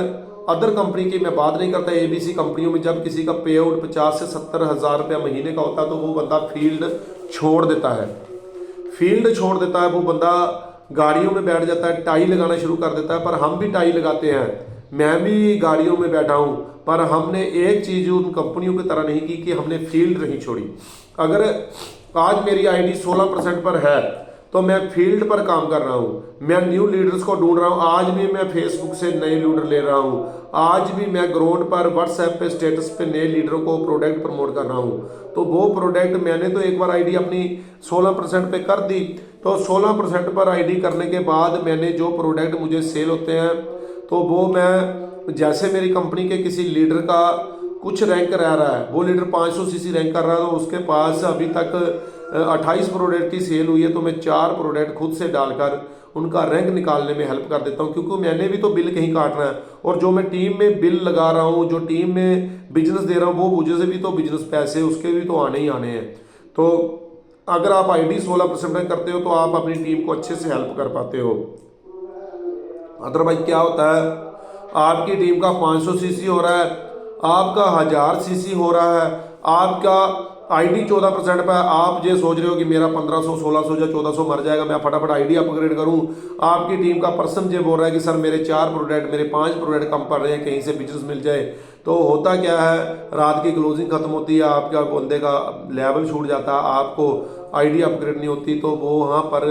[SPEAKER 1] अदर कंपनी की मैं बात नहीं करता, एबीसी कंपनियों में जब किसी का पे आउट 50 से 70 हज़ार रुपया महीने का होता है तो वो बंदा फील्ड छोड़ देता है। वो बंदा गाड़ियों में बैठ जाता है, टाई लगाना शुरू कर देता है। पर हम भी टाई लगाते हैं, मैं भी गाड़ियों में बैठा हूं, पर हमने एक चीज उन कंपनियों की तरह नहीं की कि हमने फील्ड नहीं छोड़ी। अगर आज मेरी आईडी 16% पर है तो मैं फील्ड पर काम कर रहा हूं, मैं न्यू लीडर्स को ढूंढ रहा हूं। आज भी मैं फेसबुक से नए लीडर ले रहा हूं, आज भी मैं ग्राउंड पर व्हाट्सएप पे स्टेटस पे नए लीडरों को प्रोडक्ट प्रमोट कर रहा हूं। तो वो प्रोडक्ट मैंने तो एक बार आईडी अपनी 16% पे कर दी, तो 16% पर आईडी करने के बाद मैंने जो प्रोडक्ट मुझे सेल होते हैं तो वो मैं, जैसे मेरी कंपनी के किसी लीडर का कुछ रैंक रह रहा है, वो लीडर 500 सीसी रैंक कर रहा है, तो उसके पास अभी तक 28 प्रोडक्ट की सेल हुई है, तो मैं 4 प्रोडक्ट खुद से डालकर उनका रैंक निकालने में हेल्प कर देता हूं, क्योंकि मैंने भी तो बिल कहीं काटना है। और जो मैं टीम में बिल लगा रहा हूं, जो टीम में बिजनेस दे रहा हूं, वो मुझे से भी तो बिजनेस पैसे उसके भी तो आने ही आने हैं। तो अगर आप आईडी 16% में करते हो तो आप अपनी टीम को अच्छे से हेल्प कर पाते हो। अदरवाइज क्या होता है, आपकी टीम का 500 सीसी हो रहा है, आपका 1000 सीसी हो रहा है, आपका आईडी 14% पर, आप ये सोच रहे हो कि मेरा 1500 1600 या 1400 मर जाएगा, मैं फटाफट आईडी अपग्रेड करूं। आपकी टीम का पर्सन ये बोल रहा है कि सर मेरे 4 प्रोडक्ट, मेरे 5 प्रोडक्ट कम पड़ रहे हैं, कहीं से बिजनेस मिल जाए। तो होता क्या है, रात की क्लोजिंग खत्म होती है, आपका बंदे का लेवल छूट जाता है, आपको आईडी अपग्रेड नहीं होती, तो वो वहाँ पर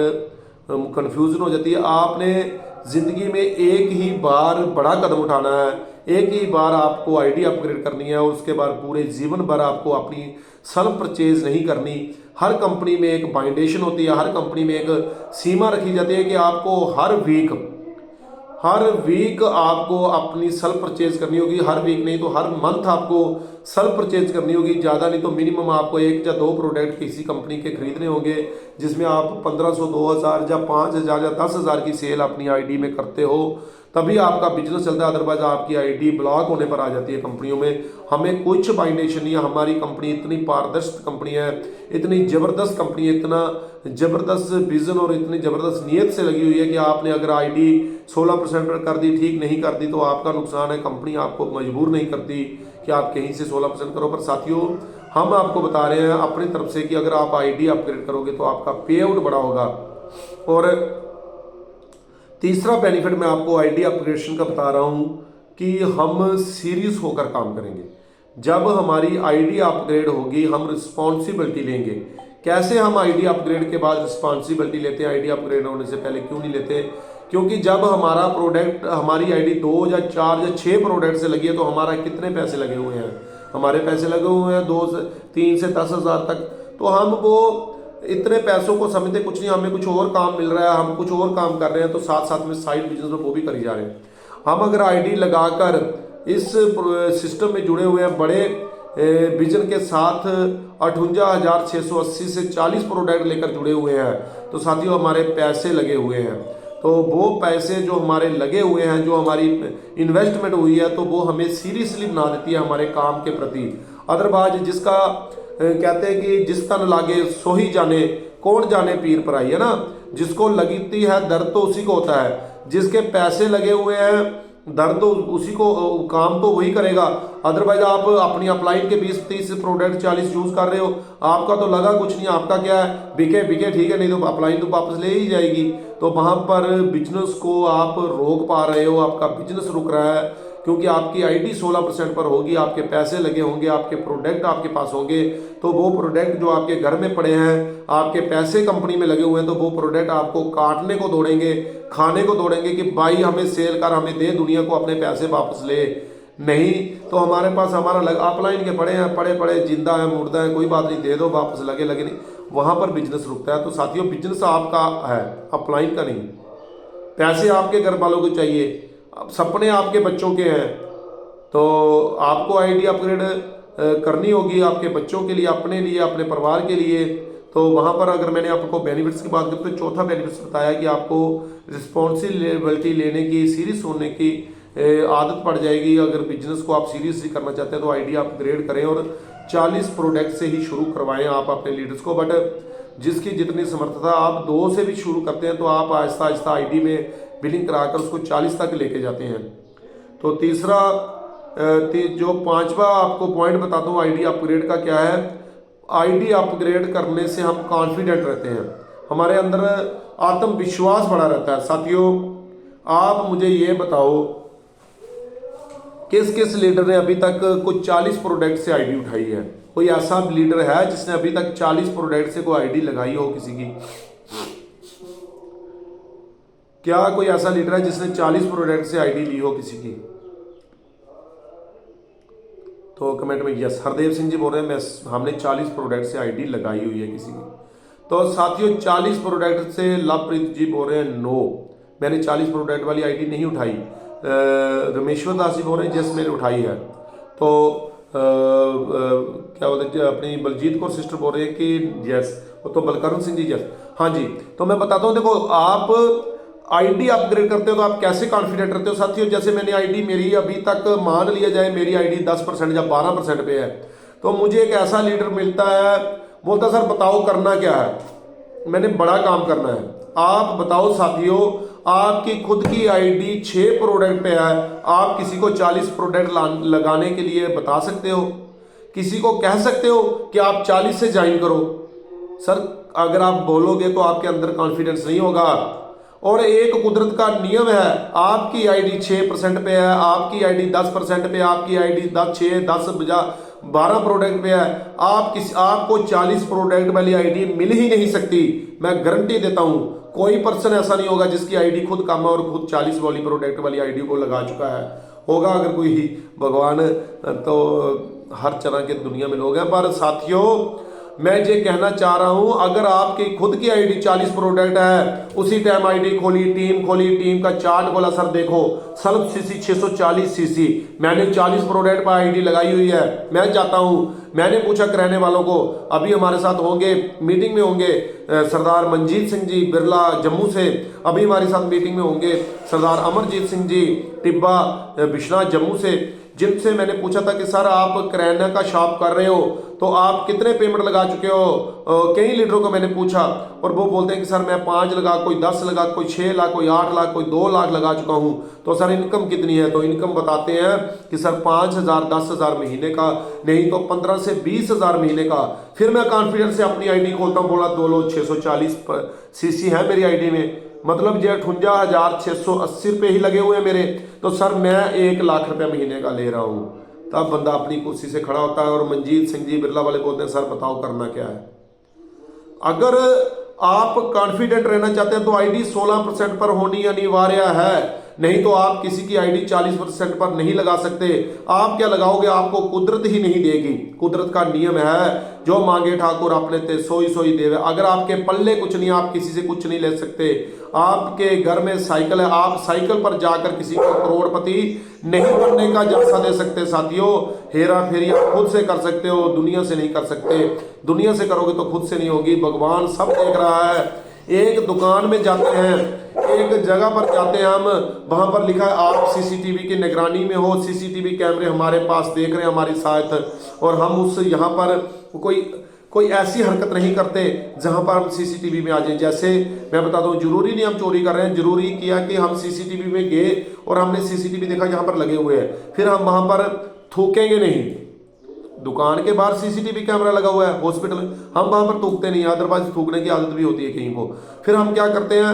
[SPEAKER 1] कंफ्यूजन हो जाती है। आपने जिंदगी में एक ही बार बड़ा कदम उठाना है, एक ही बार आपको आईडी अपग्रेड करनी है, और उसके बाद पूरे जीवन भर आपको अपनी सेल्फ परचेज नहीं करनी। हर कंपनी में एक बाइंडेशन होती है, हर कंपनी में एक सीमा रखी जाती है कि आपको हर वीक आपको अपनी सेल्फ परचेज करनी होगी। हर वीक नहीं तो हर मंथ आपको सेल्फ परचेज करनी होगी। ज़्यादा नहीं तो मिनिमम आपको 1 या 2 प्रोडक्ट किसी कंपनी के खरीदने होंगे, जिसमें आप 1500 2000 या 5000 या 10,000 की सेल अपनी आईडी में करते हो, तभी आपका बिजनेस चलता है। अदरवाइज आपकी आईडी ब्लॉक होने पर आ जाती है कंपनियों में। हमें कुछ बाइंडेशन नहीं है, हमारी कंपनी इतनी पारदर्शी कंपनी है, इतनी ज़बरदस्त कंपनी है, इतना ज़बरदस्त विजन और इतनी ज़बरदस्त नीयत से लगी हुई है कि आपने अगर आईडी 16% पर कर दी, ठीक नहीं कर दी तो आपका नुकसान है। कंपनी आपको मजबूर नहीं करती कि आप कहीं से 16% करो। पर साथियों, हम आपको बता रहे हैं अपनी तरफ से कि अगर आप आईडी अपग्रेड करोगे तो आपका पे आउट बड़ा होगा। और तीसरा बेनिफिट मैं आपको आईडी अपग्रेडेशन का बता रहा हूं कि हम सीरियस होकर काम करेंगे। जब हमारी आईडी अपग्रेड होगी, हम रिस्पॉन्सिबिलिटी लेंगे। कैसे हम आईडी अपग्रेड के बाद रिस्पॉन्सिबिलिटी लेते हैं, आईडी अपग्रेड होने से पहले क्यों नहीं लेते? क्योंकि जब हमारा प्रोडक्ट, हमारी आईडी 2 या 4 या 6 प्रोडक्ट से लगी है तो हमारा कितने पैसे लगे हुए हैं? हमारे पैसे लगे हुए हैं 2 से 3 से 10,000 तक। तो हम वो इतने पैसों को समझते कुछ नहीं, हमें कुछ और काम मिल रहा है, हम कुछ और काम कर रहे हैं, तो साथ साथ में साइड बिजनेस में वो भी करी जा रहे हैं। हम अगर आईडी लगाकर इस सिस्टम में जुड़े हुए हैं, बड़े विजन के साथ 58,680 से 40 प्रोडक्ट लेकर जुड़े हुए हैं, तो साथियों हमारे पैसे लगे हुए हैं। तो वो पैसे जो हमारे लगे हुए हैं, जो हमारी इन्वेस्टमेंट हुई है, तो वो हमें सीरियसली बना देती है हमारे काम के प्रति। अदरवाइज जिसका कहते हैं कि जिस तन लागे सो ही जाने, कौन जाने पीर पर आई, है ना। जिसको लगती है दर्द तो उसी को होता है, जिसके पैसे लगे हुए हैं दर्द तो उसी को, काम तो वही करेगा। अदरवाइज आप अपनी अपलाइन के 20-30 प्रोडक्ट 40 यूज कर रहे हो, आपका तो लगा कुछ नहीं, आपका क्या है, बिके बिके ठीक है, नहीं तो अपलाइन तो वापस ले ही जाएगी। तो वहां पर बिजनेस को आप रोक पा रहे हो, आपका बिजनेस रुक रहा है, क्योंकि आपकी आईडी 16% पर होगी, आपके पैसे लगे होंगे, आपके प्रोडक्ट आपके पास होंगे। तो वो प्रोडक्ट जो आपके घर में पड़े हैं, आपके पैसे कंपनी में लगे हुए हैं, तो वो प्रोडक्ट आपको काटने को दौड़ेंगे, खाने को दौड़ेंगे कि भाई हमें सेल कर, हमें दे, दुनिया को अपने पैसे वापस ले। नहीं तो हमारे पास हमारा अपलाइन के पड़े हैं, पड़े पड़े जिंदा है मुर्दा है, कोई बात नहीं, दे दो वापस, लगे लगे नहीं, वहां पर बिजनेस रुकता है। तो साथियों बिजनेस आपका है, अपलाइन का नहीं। पैसे आपके घर वालों को चाहिए, अब सपने आपके बच्चों के हैं, तो आपको आईडी अपग्रेड करनी होगी आपके बच्चों के लिए, अपने लिए, अपने परिवार के लिए। तो वहाँ पर अगर मैंने आपको बेनिफिट्स की बात की तो चौथा बेनिफिट्स बताया कि आपको रिस्पॉन्सिबिलिटी लेने की, सीरियस होने की आदत पड़ जाएगी। अगर बिजनेस को आप सीरियसली करना चाहते हैं तो आईडी अपग्रेड करें और 40 प्रोडक्ट से ही शुरू करवाएं आप अपने लीडर्स को। बट जिसकी जितनी समर्थता, आप 2 से भी शुरू करते हैं तो आप आहिस्ता आहिस्ता आईडी में बिलिंग कराकर उसको 40 तक लेके जाते हैं। तो तीसरा जो पांचवा आपको पॉइंट बताता हूँ आईडी अपग्रेड का क्या है। आईडी अपग्रेड करने से हम कॉन्फिडेंट रहते हैं, हमारे अंदर आत्मविश्वास बढ़ा रहता है। साथियों, आप मुझे ये बताओ किस किस लीडर ने अभी तक कुछ 40 प्रोडक्ट से आईडी उठाई है? कोई ऐसा लीडर है जिसने अभी तक 40 प्रोडक्ट से कोई आईडी लगाई हो किसी की? क्या कोई ऐसा लीडर है जिसने 40 प्रोडक्ट से आईडी ली हो किसी की? तो कमेंट में यस। हरदेव सिंह जी बोल रहे हैं हमने 40 प्रोडक्ट से आईडी लगाई हुई है किसी की। तो साथियों 40 प्रोडक्ट से लवप्रीत जी बोल रहे हैं नो, मैंने 40 प्रोडक्ट वाली आईडी नहीं उठाई। रमेश्वर दास जी बोल रहे हैं यस मैंने उठाई है। तो क्या बोलते हैं अपनी बलजीत कौर सिस्टर बोल रहे हैं कि यस, तो बलकरण सिंह जी यस। हाँ जी, तो मैं बताता हूँ, देखो आप आईडी अपग्रेड करते हो तो आप कैसे कॉन्फिडेंट रहते हो? साथियों जैसे मैंने आईडी मेरी अभी तक मान लिया जाए मेरी आईडी 10% या 12% पे है, तो मुझे एक ऐसा लीडर मिलता है, बोलता सर बताओ करना क्या है, मैंने बड़ा काम करना है। आप बताओ साथियों, आपकी खुद की आईडी 6 प्रोडक्ट पे है, आप किसी को 40 प्रोडक्ट लगाने के लिए बता सकते हो? किसी को कह सकते हो कि आप 40 से ज्वाइन करो? सर अगर आप बोलोगे तो आपके अंदर कॉन्फिडेंस नहीं होगा। और एक कुदरत का नियम है, आपकी आईडी 6% पे है, आपकी आईडी 10% पे, आपकी आईडी 12 प्रोडक्ट पे है, आपको 40 प्रोडक्ट वाली आईडी मिल ही नहीं सकती। मैं गारंटी देता हूं कोई पर्सन ऐसा नहीं होगा जिसकी आईडी खुद कम है और खुद 40 वाली प्रोडक्ट वाली आईडी को लगा चुका है। होगा अगर कोई भगवान, तो हर तरह के दुनिया में लोग हैं। पर साथियों मैं ये कहना चाह रहा हूं, अगर आपकी खुद की आईडी 40 प्रोडक्ट है, उसी टाइम आईडी खोली, टीम का चार्ट खोला, सर देखो सल्फ सीसी 640 सीसी, मैंने 40 प्रोडक्ट पर आईडी लगाई हुई है। मैं चाहता हूं, मैंने पूछा कराने वालों को, अभी हमारे साथ होंगे, मीटिंग में होंगे सरदार मंजीत सिंह जी बिरला जम्मू से, अभी हमारे साथ मीटिंग में होंगे सरदार अमरजीत सिंह जी टिब्बा बिश्नाह जम्मू से, जिनसे मैंने पूछा था कि सर आप किराना का शॉप कर रहे हो तो आप कितने पेमेंट लगा चुके हो? कई लीडरों को मैंने पूछा और वो बोलते हैं कि सर मैं 5 लगा, कोई 10 लगा, कोई 6 लाख, कोई 8 लाख, कोई 2 लाख लगा चुका हूं। तो सर इनकम कितनी है? तो इनकम बताते हैं कि सर 5,000 10,000 महीने का, नहीं तो 15 से 20,000 महीने का। फिर मैं कॉन्फिडेंस से अपनी आईडी खोलता हूँ, बोला 640 सीसी है मेरी आईडी में, मतलब जो 58,680 रुपये ही लगे हुए हैं मेरे। तो सर मैं 1 लाख रुपया महीने का ले रहा हूँ। तब बंदा अपनी कुर्सी से खड़ा होता है और मंजीत सिंह जी बिरला वाले बोलते हैं सर बताओ करना क्या है? अगर आप कॉन्फिडेंट रहना चाहते हैं तो आईडी 16% पर होनी अनिवार्य है, नहीं तो आप किसी की आईडी 40% पर नहीं लगा सकते। आप क्या लगाओगे? आपको कुदरत ही नहीं देगी। कुदरत का नियम है, जो मांगे ठाकुर अपने ते सोई सोई देवे। अगर आपके पल्ले कुछ नहीं, आप किसी से कुछ नहीं ले सकते। आपके घर में साइकिल है, आप साइकिल पर जाकर किसी को करोड़पति नहीं बनने का झांसा दे सकते। साथियों हेरा फेरी आप खुद से कर सकते हो, दुनिया से नहीं कर सकते। दुनिया से करोगे तो खुद से नहीं होगी, भगवान सब देख रहा है। एक दुकान में जाते हैं, एक जगह पर जाते हैं हम, वहां पर लिखा है आप सीसीटीवी की निगरानी में हो, सीसीटीवी कैमरे हमारे पास देख रहे हैं हमारी साथ, और हम उस यहाँ पर कोई ऐसी हरकत नहीं करते जहां पर हम सीसीटीवी में आ जाए। जैसे मैं बताता हूँ, जरूरी नहीं हम चोरी कर रहे हैं, जरूरी किया कि हम सीसीटीवी में गए और हमने सीसीटीवी देखा यहाँ पर लगे हुए हैं, फिर हम वहां पर थूकेंगे नहीं। दुकान के बाहर सीसीटीवी कैमरा लगा हुआ है, हॉस्पिटल में हम वहां पर थूकते नहीं, अदरवाइज थूकने की आदत भी होती है कहीं को। फिर हम क्या करते हैं,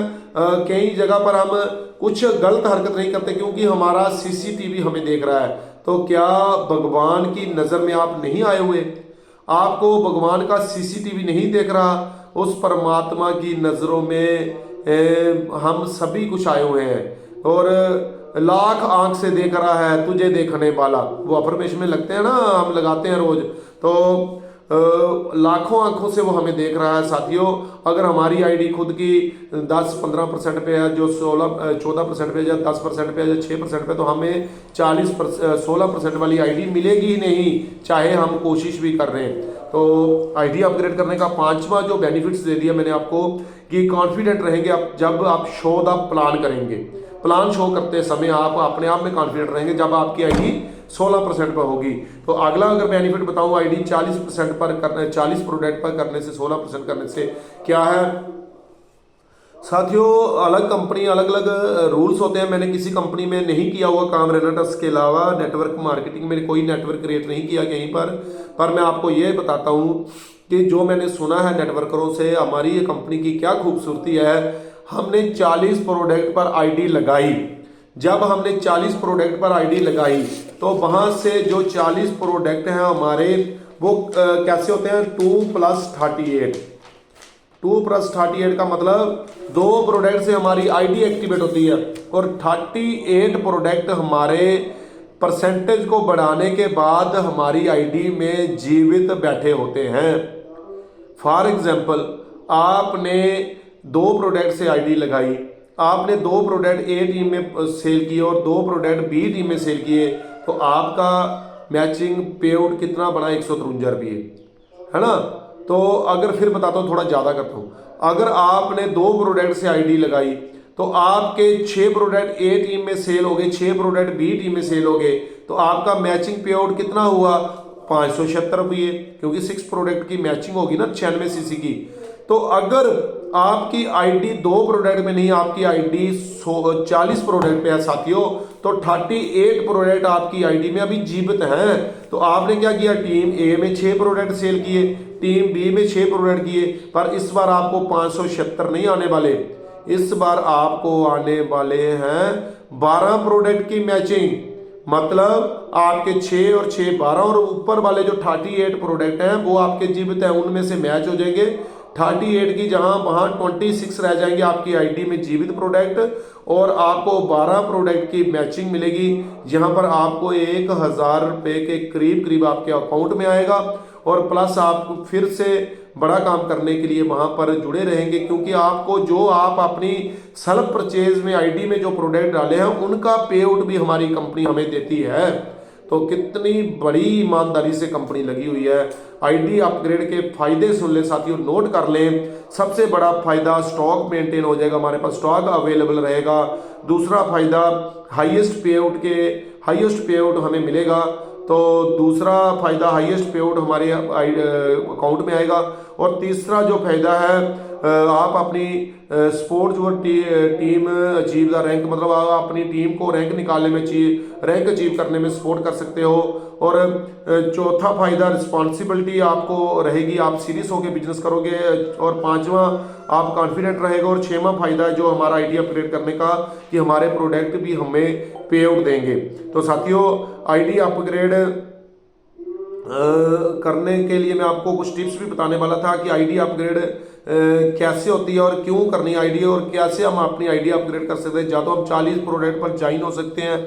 [SPEAKER 1] कई जगह पर हम कुछ गलत हरकत नहीं करते क्योंकि हमारा सीसीटीवी हमें देख रहा है। तो क्या भगवान की नजर में आप नहीं आए हुए? आपको भगवान का सीसीटीवी नहीं देख रहा? उस परमात्मा की नजरों में हम सभी कुछ आए हुए हैं, और लाख आंख से देख रहा है तुझे देखने वाला। वो अफर्मेशन में लगते हैं ना, हम लगाते हैं रोज। तो लाखों आंखों से वो हमें देख रहा है साथियों। अगर हमारी आईडी खुद की 10-15% पे है, जो 14% पे, या 10% पे, या 6% पे, तो हमें 16% वाली आईडी मिलेगी ही नहीं, चाहे हम कोशिश भी कर रहे हैं। तो आईडी अपग्रेड करने का पांचवा जो बेनिफिट्स दे दिया मैंने आपको, कि कॉन्फिडेंट रहेंगे आप जब आप शो द प्लान करेंगे। प्लान शो करते समय आप अपने आप में कॉन्फिडेंट रहेंगे जब आपकी आईडी 16% पर होगी। तो अगला अगर बेनिफिट बताऊं, आईडी 40% पर करने, 40 प्रोडक्ट पर करने से, 16% करने से क्या है साथियों, अलग कंपनी अलग अलग रूल्स होते हैं। मैंने किसी कंपनी में नहीं किया हुआ काम रेनाटस के अलावा, नेटवर्क मार्केटिंग में कोई नेटवर्क क्रिएट नहीं किया कहीं पर मैं आपको ये बताता हूँ कि जो मैंने सुना है नेटवर्करों से, हमारी ये कंपनी की क्या खूबसूरती है। हमने 40 प्रोडक्ट पर आईडी लगाई। जब हमने 40 प्रोडक्ट पर आईडी लगाई तो वहां से जो 40 प्रोडक्ट हैं हमारे, वो कैसे होते हैं, 2+38। 2+38 का मतलब 2 प्रोडक्ट से हमारी आईडी एक्टिवेट होती है, और 38 प्रोडक्ट हमारे परसेंटेज को बढ़ाने के बाद हमारी आईडी में जीवित बैठे होते हैं। फॉर एग्जाम्पल, आपने 2 प्रोडक्ट से आईडी लगाई, आपने 2 प्रोडक्ट ए टीम में सेल किए और 2 प्रोडक्ट बी टीम में सेल किए, तो आपका मैचिंग पे आउट कितना बना, 153 रुपये, है ना। तो अगर फिर बताता हूँ, थोड़ा ज़्यादा करता हूँ, अगर आपने 2 प्रोडक्ट से आईडी लगाई तो आपके 6 प्रोडक्ट ए टीम में सेल हो गए, 6 प्रोडक्ट बी टीम में सेल हो गए, तो आपका मैचिंग पे आउट कितना हुआ, 576 रुपये, क्योंकि 6 प्रोडक्ट की मैचिंग होगी ना 96 सीसी की। तो अगर आपकी आईडी 2 प्रोडक्ट में नहीं, आपकी आईडी 40 प्रोडक्ट पे है साथियों, तो 38 प्रोडक्ट आपकी आईडी में अभी जीवित हैं। तो आपने क्या किया, टीम ए में 6 प्रोडक्ट सेल किए, टीम बी में 6 प्रोडक्ट किए, पर इस बार आपको 576 नहीं आने वाले, इस बार आपको आने वाले हैं 12 प्रोडक्ट की मैचिंग। मतलब आपके 6 और 6 12, और ऊपर वाले जो 38 प्रोडक्ट हैं वो आपके जीवित हैं, उनमें से मैच हो जाएंगे। 38 की जहां वहां 26 रह जाएंगे आपकी आईडी में जीवित प्रोडक्ट, और आपको 12 प्रोडक्ट की मैचिंग मिलेगी, जहां पर आपको 1000 रुपये के करीब करीब आपके अकाउंट में आएगा। और प्लस आप फिर से बड़ा काम करने के लिए वहां पर जुड़े रहेंगे, क्योंकि आपको जो आप अपनी सेल्फ परचेज में आईडी में जो प्रोडक्ट डाले हैं उनका पे आउट भी हमारी कंपनी हमें देती है। तो कितनी बड़ी ईमानदारी से कंपनी लगी हुई है। आईडी अपग्रेड के फायदे सुन ले साथियों, नोट कर लें। सबसे बड़ा फायदा, स्टॉक मेंटेन हो जाएगा, हमारे पास स्टॉक अवेलेबल रहेगा। दूसरा फायदा, हाईएस्ट पे आउट हमें मिलेगा। तो दूसरा फायदा, हाईएस्ट पे आउट हमारे अकाउंट में आएगा। और तीसरा जो फायदा है, आप अपनी स्पोर्ट्स और टीम अचीव द रैंक, मतलब आप अपनी टीम को रैंक निकालने में, रैंक अचीव करने में सपोर्ट कर सकते हो। और चौथा फायदा, रिस्पॉन्सिबिलिटी आपको रहेगी, आप सीरियस होकर बिजनेस करोगे। और पांचवा, आप कॉन्फिडेंट रहेगा। और छठवां फायदा जो हमारा आईडी अपग्रेड करने का, कि हमारे प्रोडक्ट भी हमें पे आउट देंगे। तो साथियों, आईडी अपग्रेड करने के लिए मैं आपको कुछ टिप्स भी बताने वाला था कि आईडी अपग्रेड कैसे होती है और क्यों करनी आईडी, और कैसे हम अपनी आईडी अपग्रेड कर सकते हैं। या तो हम 40 प्रोडक्ट पर ज्वाइन हो सकते हैं,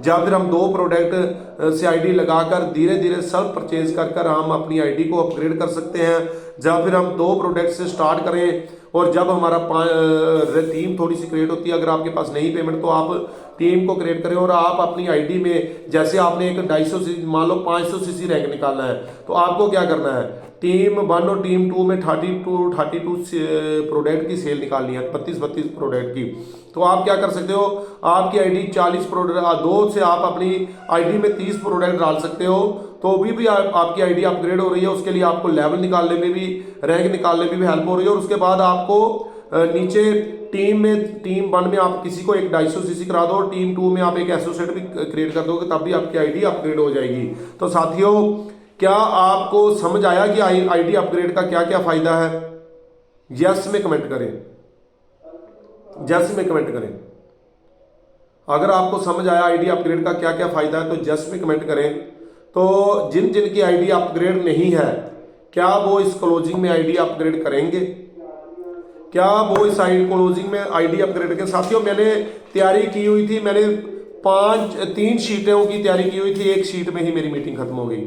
[SPEAKER 1] या फिर हम 2 प्रोडक्ट से आईडी लगाकर धीरे धीरे सेल्फ परचेज कर हम अपनी आईडी को अपग्रेड कर सकते हैं। या फिर हम 2 प्रोडक्ट से स्टार्ट करें, और जब हमारा टीम थोड़ी सी क्रिएट होती है, अगर आपके पास नहीं पेमेंट, तो आप टीम को क्रिएट करें और आप अपनी आईडी में, जैसे आपने एक 250 मान लो 500 सीसी रैंक निकालना है, तो आपको क्या करना है, टीम 1 और टीम 2 में 32 प्रोडक्ट की सेल निकालनी है, 32 प्रोडक्ट की। तो आप क्या कर सकते हो, आपकी आईडी 40 प्रोडक्ट, 2 से आप अपनी आईडी में 30 प्रोडक्ट डाल सकते हो, तो भी आपकी आईडी अपग्रेड हो रही है। उसके लिए आपको लेवल निकालने में भी, रैंक निकालने में भी हेल्प हो रही है। और उसके बाद आपको नीचे टीम 1 में आप किसी को एक 250 सीसी करा दो, और टीम 2 में आप एक एसोसिएट भी क्रिएट कर दोगे, तब भी आपकी आईडी अपग्रेड हो जाएगी। तो साथियों, क्या आपको समझ आया कि आईडी अपग्रेड का क्या क्या फायदा है? यस में कमेंट करें, यस में कमेंट करें। अगर आपको समझ आया आईडी अपग्रेड का क्या क्या फायदा है, तो यस में कमेंट करें। तो जिन जिन की आईडी अपग्रेड नहीं है, क्या वो इस क्लोजिंग में आईडी अपग्रेड करेंगे? क्या वो इस क्लोजिंग में आईडी अपग्रेड के? साथियों, मैंने तैयारी की हुई थी, मैंने 3 शीटों की तैयारी की हुई थी, 1 शीट में ही मेरी मीटिंग खत्म हो गई।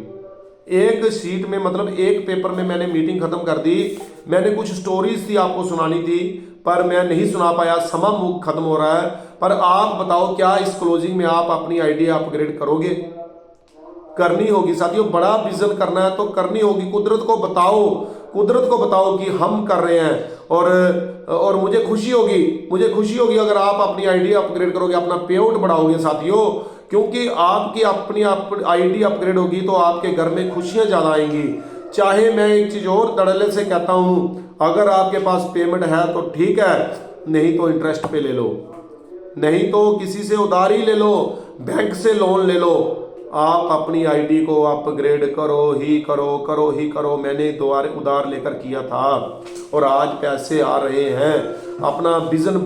[SPEAKER 1] एक शीट में मतलब एक पेपर में मैंने मीटिंग खत्म कर दी। मैंने कुछ स्टोरीज थी आपको सुनानी थी पर मैं नहीं सुना पाया, समय खत्म हो रहा है। पर आप बताओ क्या इस क्लोजिंग में आप अपनी आइडिया अपग्रेड करोगे? करनी होगी साथियों, बड़ा विजन करना है तो करनी होगी। कुदरत को बताओ, कुदरत को बताओ कि हम कर रहे हैं। और मुझे खुशी होगी अगर आप अपनी आइडिया अपग्रेड करोगे, अपना पे आउट बढ़ाओगे साथियों। क्योंकि आपकी अपनी आईडी अपग्रेड होगी तो आपके घर में खुशियां ज्यादा आएंगी। चाहे मैं एक चीज और तड़ले से कहता हूं, अगर आपके पास पेमेंट है तो ठीक है, नहीं तो इंटरेस्ट पे ले लो, नहीं तो किसी से उधारी ले लो, बैंक से लोन ले लो। आप अपनी आईडी को अपग्रेड करो ही करो। मैंने दोबारा उधार लेकर किया था और आज पैसे आ रहे हैं। अपना विजन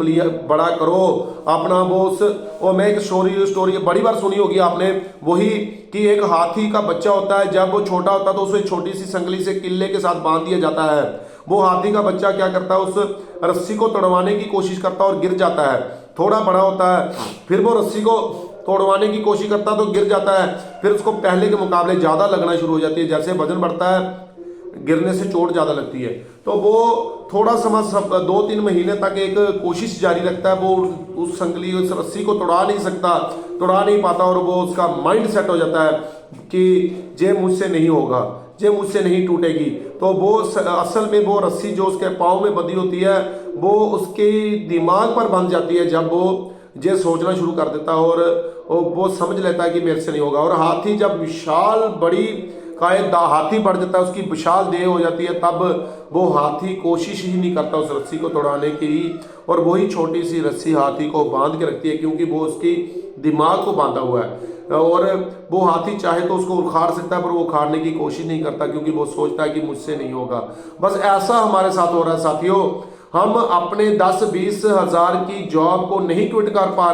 [SPEAKER 1] बड़ा करो अपना बोस। और मैं एक स्टोरी बड़ी बार सुनी होगी आपने, वही कि एक हाथी का बच्चा होता है, जब वो छोटा होता है तो उसे छोटी सी संगली से किले के साथ बांध दिया जाता है। वो हाथी का बच्चा क्या करता है, उस रस्सी को तोड़वाने की कोशिश करता है और गिर जाता है। थोड़ा बड़ा होता है, फिर वो रस्सी को तोड़वाने की कोशिश करता है तो गिर जाता है। फिर उसको पहले के मुकाबले ज्यादा लगना शुरू हो जाती है। जैसे वजन बढ़ता है, गिरने से चोट ज्यादा लगती है। तो वो थोड़ा समय 2-3 महीने तक एक कोशिश जारी रखता है। वो उस संगली उस रस्सी को तोड़ा नहीं पाता और वो उसका माइंड सेट हो जाता है कि ये मुझसे नहीं होगा, ये मुझसे नहीं टूटेगी। तो वो असल में वो रस्सी जो उसके पाँव में बंधी होती है वो उसके दिमाग पर बंध जाती है। जब वो ये सोचना शुरू कर देता है और वो समझ लेता है कि मेरे से नहीं होगा। और हाथी जब विशाल बड़ी हाथी बढ़ जाता है, उसकी विशाल देह हो जाती है, तब वो हाथी कोशिश ही नहीं करता उस रस्सी को तोड़ाने की। और वही छोटी सी रस्सी हाथी को बांध के रखती है, क्योंकि वो उसकी दिमाग को बांधा हुआ है। और वो हाथी चाहे तो उसको उखाड़ सकता है, पर वो उखाड़ने की कोशिश नहीं करता, क्योंकि वो सोचता है कि मुझसे नहीं होगा। बस ऐसा हमारे साथ हो रहा है साथियों। हम अपने 10-20 हजार की जॉब को नहीं क्विट कर पा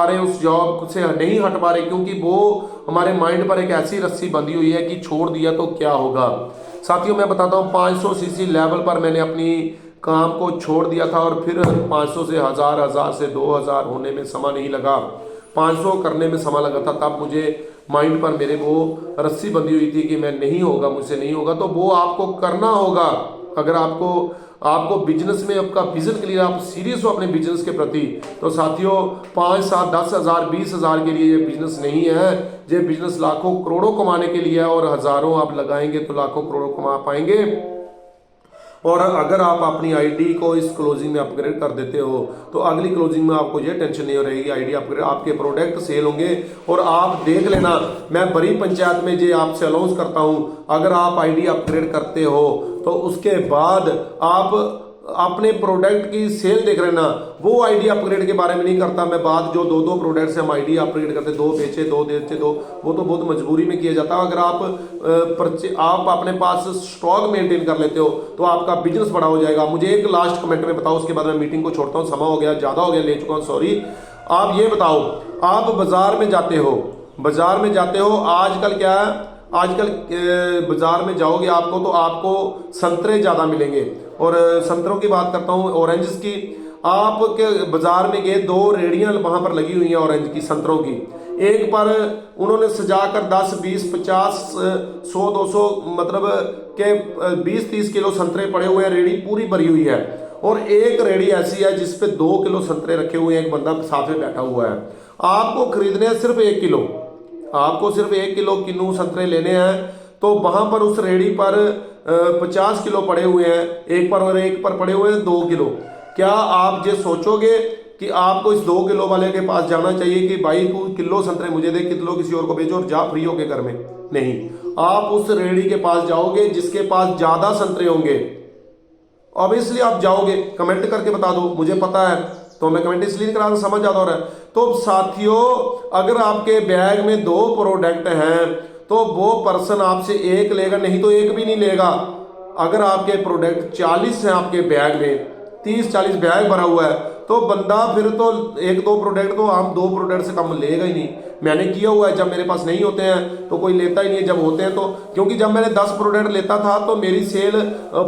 [SPEAKER 1] रहे, उस जॉब से नहीं हट पा रहे, क्योंकि वो हमारे माइंड पर एक ऐसी रस्सी बंधी हुई है कि छोड़ दिया तो क्या होगा। साथियों मैं बताता हूँ, 500 सीसी लेवल पर मैंने अपनी काम को छोड़ दिया था और फिर 500 से 1000 से 2000 होने में समय नहीं लगा, 500 करने में समय लगा था। तब मुझे माइंड पर मेरे वो रस्सी बंधी हुई थी कि मैं नहीं होगा, मुझसे नहीं होगा। तो वो आपको करना होगा। अगर आपको बिजनेस में आपका विजन क्लियर, आप सीरियस हो अपने बिजनेस के प्रति, तो साथियों 5, 7, 10 हजार 20 हजार के लिए ये बिजनेस नहीं है। ये बिजनेस लाखों करोड़ों कमाने के लिए है, और हजारों आप लगाएंगे तो लाखों करोड़ों कमा पाएंगे। और अगर आप अपनी आईडी को इस क्लोजिंग में अपग्रेड कर देते हो तो अगली क्लोजिंग में आपको ये टेंशन नहीं हो रहेगी, आईडी अपग्रेड, आपके प्रोडक्ट सेल होंगे। और आप देख लेना, मैं बड़ी पंचायत में ये आपसे अनाउंस करता हूं, अगर आप आईडी अपग्रेड करते हो तो उसके बाद आप अपने प्रोडक्ट की सेल देख रहे ना। वो आईडी अपग्रेड के बारे में नहीं करता मैं बात, जो 2 प्रोडक्ट से हम आईडी अपग्रेड करते, 2 बेचे 2 बेचे 2, वो तो बहुत मजबूरी में किया जाता है। अगर आप अपने पास स्टॉक मेंटेन कर लेते हो तो आपका बिजनेस बड़ा हो जाएगा। मुझे एक लास्ट कमेंट में बताओ, उसके बाद मैं मीटिंग को छोड़ता हूँ, समय हो गया, ज्यादा हो गया, ले चुका हूँ, सॉरी। आप ये बताओ, आप बाजार में जाते हो, आजकल क्या है, आजकल बाजार में जाओगे आपको तो आपको संतरे ज्यादा मिलेंगे। और संतरों की बात करता हूँ, ऑरेंजेस की। आपके बाजार में गए, 2 रेडियां वहां पर लगी हुई हैं ऑरेंज की, संतरों की। एक पर उन्होंने सजाकर 10, 20, 50, 100, 200 मतलब के 20-30 किलो संतरे पड़े हुए हैं, रेडी पूरी भरी हुई है। और एक रेडी ऐसी है जिसपे 2 किलो संतरे रखे हुए हैं, एक बंदा साथ में बैठा हुआ है। आपको खरीदने हैं सिर्फ 1 किलो, आपको सिर्फ 1 किलो किन्नू संतरे लेने हैं। तो वहां पर उस रेडी पर 50 किलो पड़े हुए हैं एक पर, और एक पर पड़े हुए हैं 2 किलो। क्या आप ये सोचोगे कि आपको इस 2 किलो वाले के पास जाना चाहिए कि भाई तू किलो संतरे मुझे दे, किलो किसी और को भेजो और जा फ्री होके घर में? नहीं, आप उस रेडी के पास जाओगे जिसके पास ज्यादा संतरे होंगे। ऑब्वियसली आप जाओगे, कमेंट करके बता दो, मुझे पता है, तो मैं कमेंट इसलिए नहीं करा रहा, समझ ज्यादा हो रहा है। तो साथियों, अगर आपके बैग में 2 प्रोडक्ट हैं तो वो पर्सन आपसे 1 लेगा, नहीं तो 1 भी नहीं लेगा। अगर आपके प्रोडक्ट 40 हैं, आपके बैग में 30-40 बैग भरा हुआ है, तो बंदा फिर तो 1-2 प्रोडक्ट तो हम 2 प्रोडक्ट से कम लेगा ही नहीं। मैंने किया हुआ है। जब मेरे पास नहीं होते हैं तो कोई लेता ही नहीं है, जब होते हैं तो, क्योंकि जब मैंने 10 प्रोडक्ट लेता था तो मेरी सेल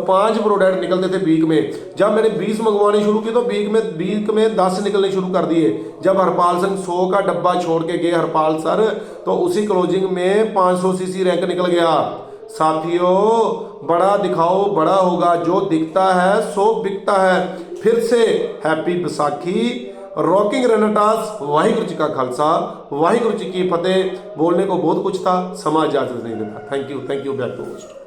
[SPEAKER 1] 5 प्रोडक्ट निकलते थे वीक में। जब मैंने 20 मंगवाने शुरू की तो वीक में 10 निकलने शुरू कर दिए। जब हरपाल सिंह 100 का डब्बा छोड़ के गए हरपाल सर, तो उसी क्लोजिंग में 500 सीसी रैंक निकल गया। साथियों, बड़ा दिखाओ बड़ा होगा, जो दिखता है सो बिकता है। फिर से हैप्पी बैसाखी। रॉकिंग रेनेटास। वाहिगुरु जी का खालसा, वाहिगुरु जी की फतेह। बोलने को बहुत कुछ था, समाज इजाजत नहीं देता। Thank you back to host.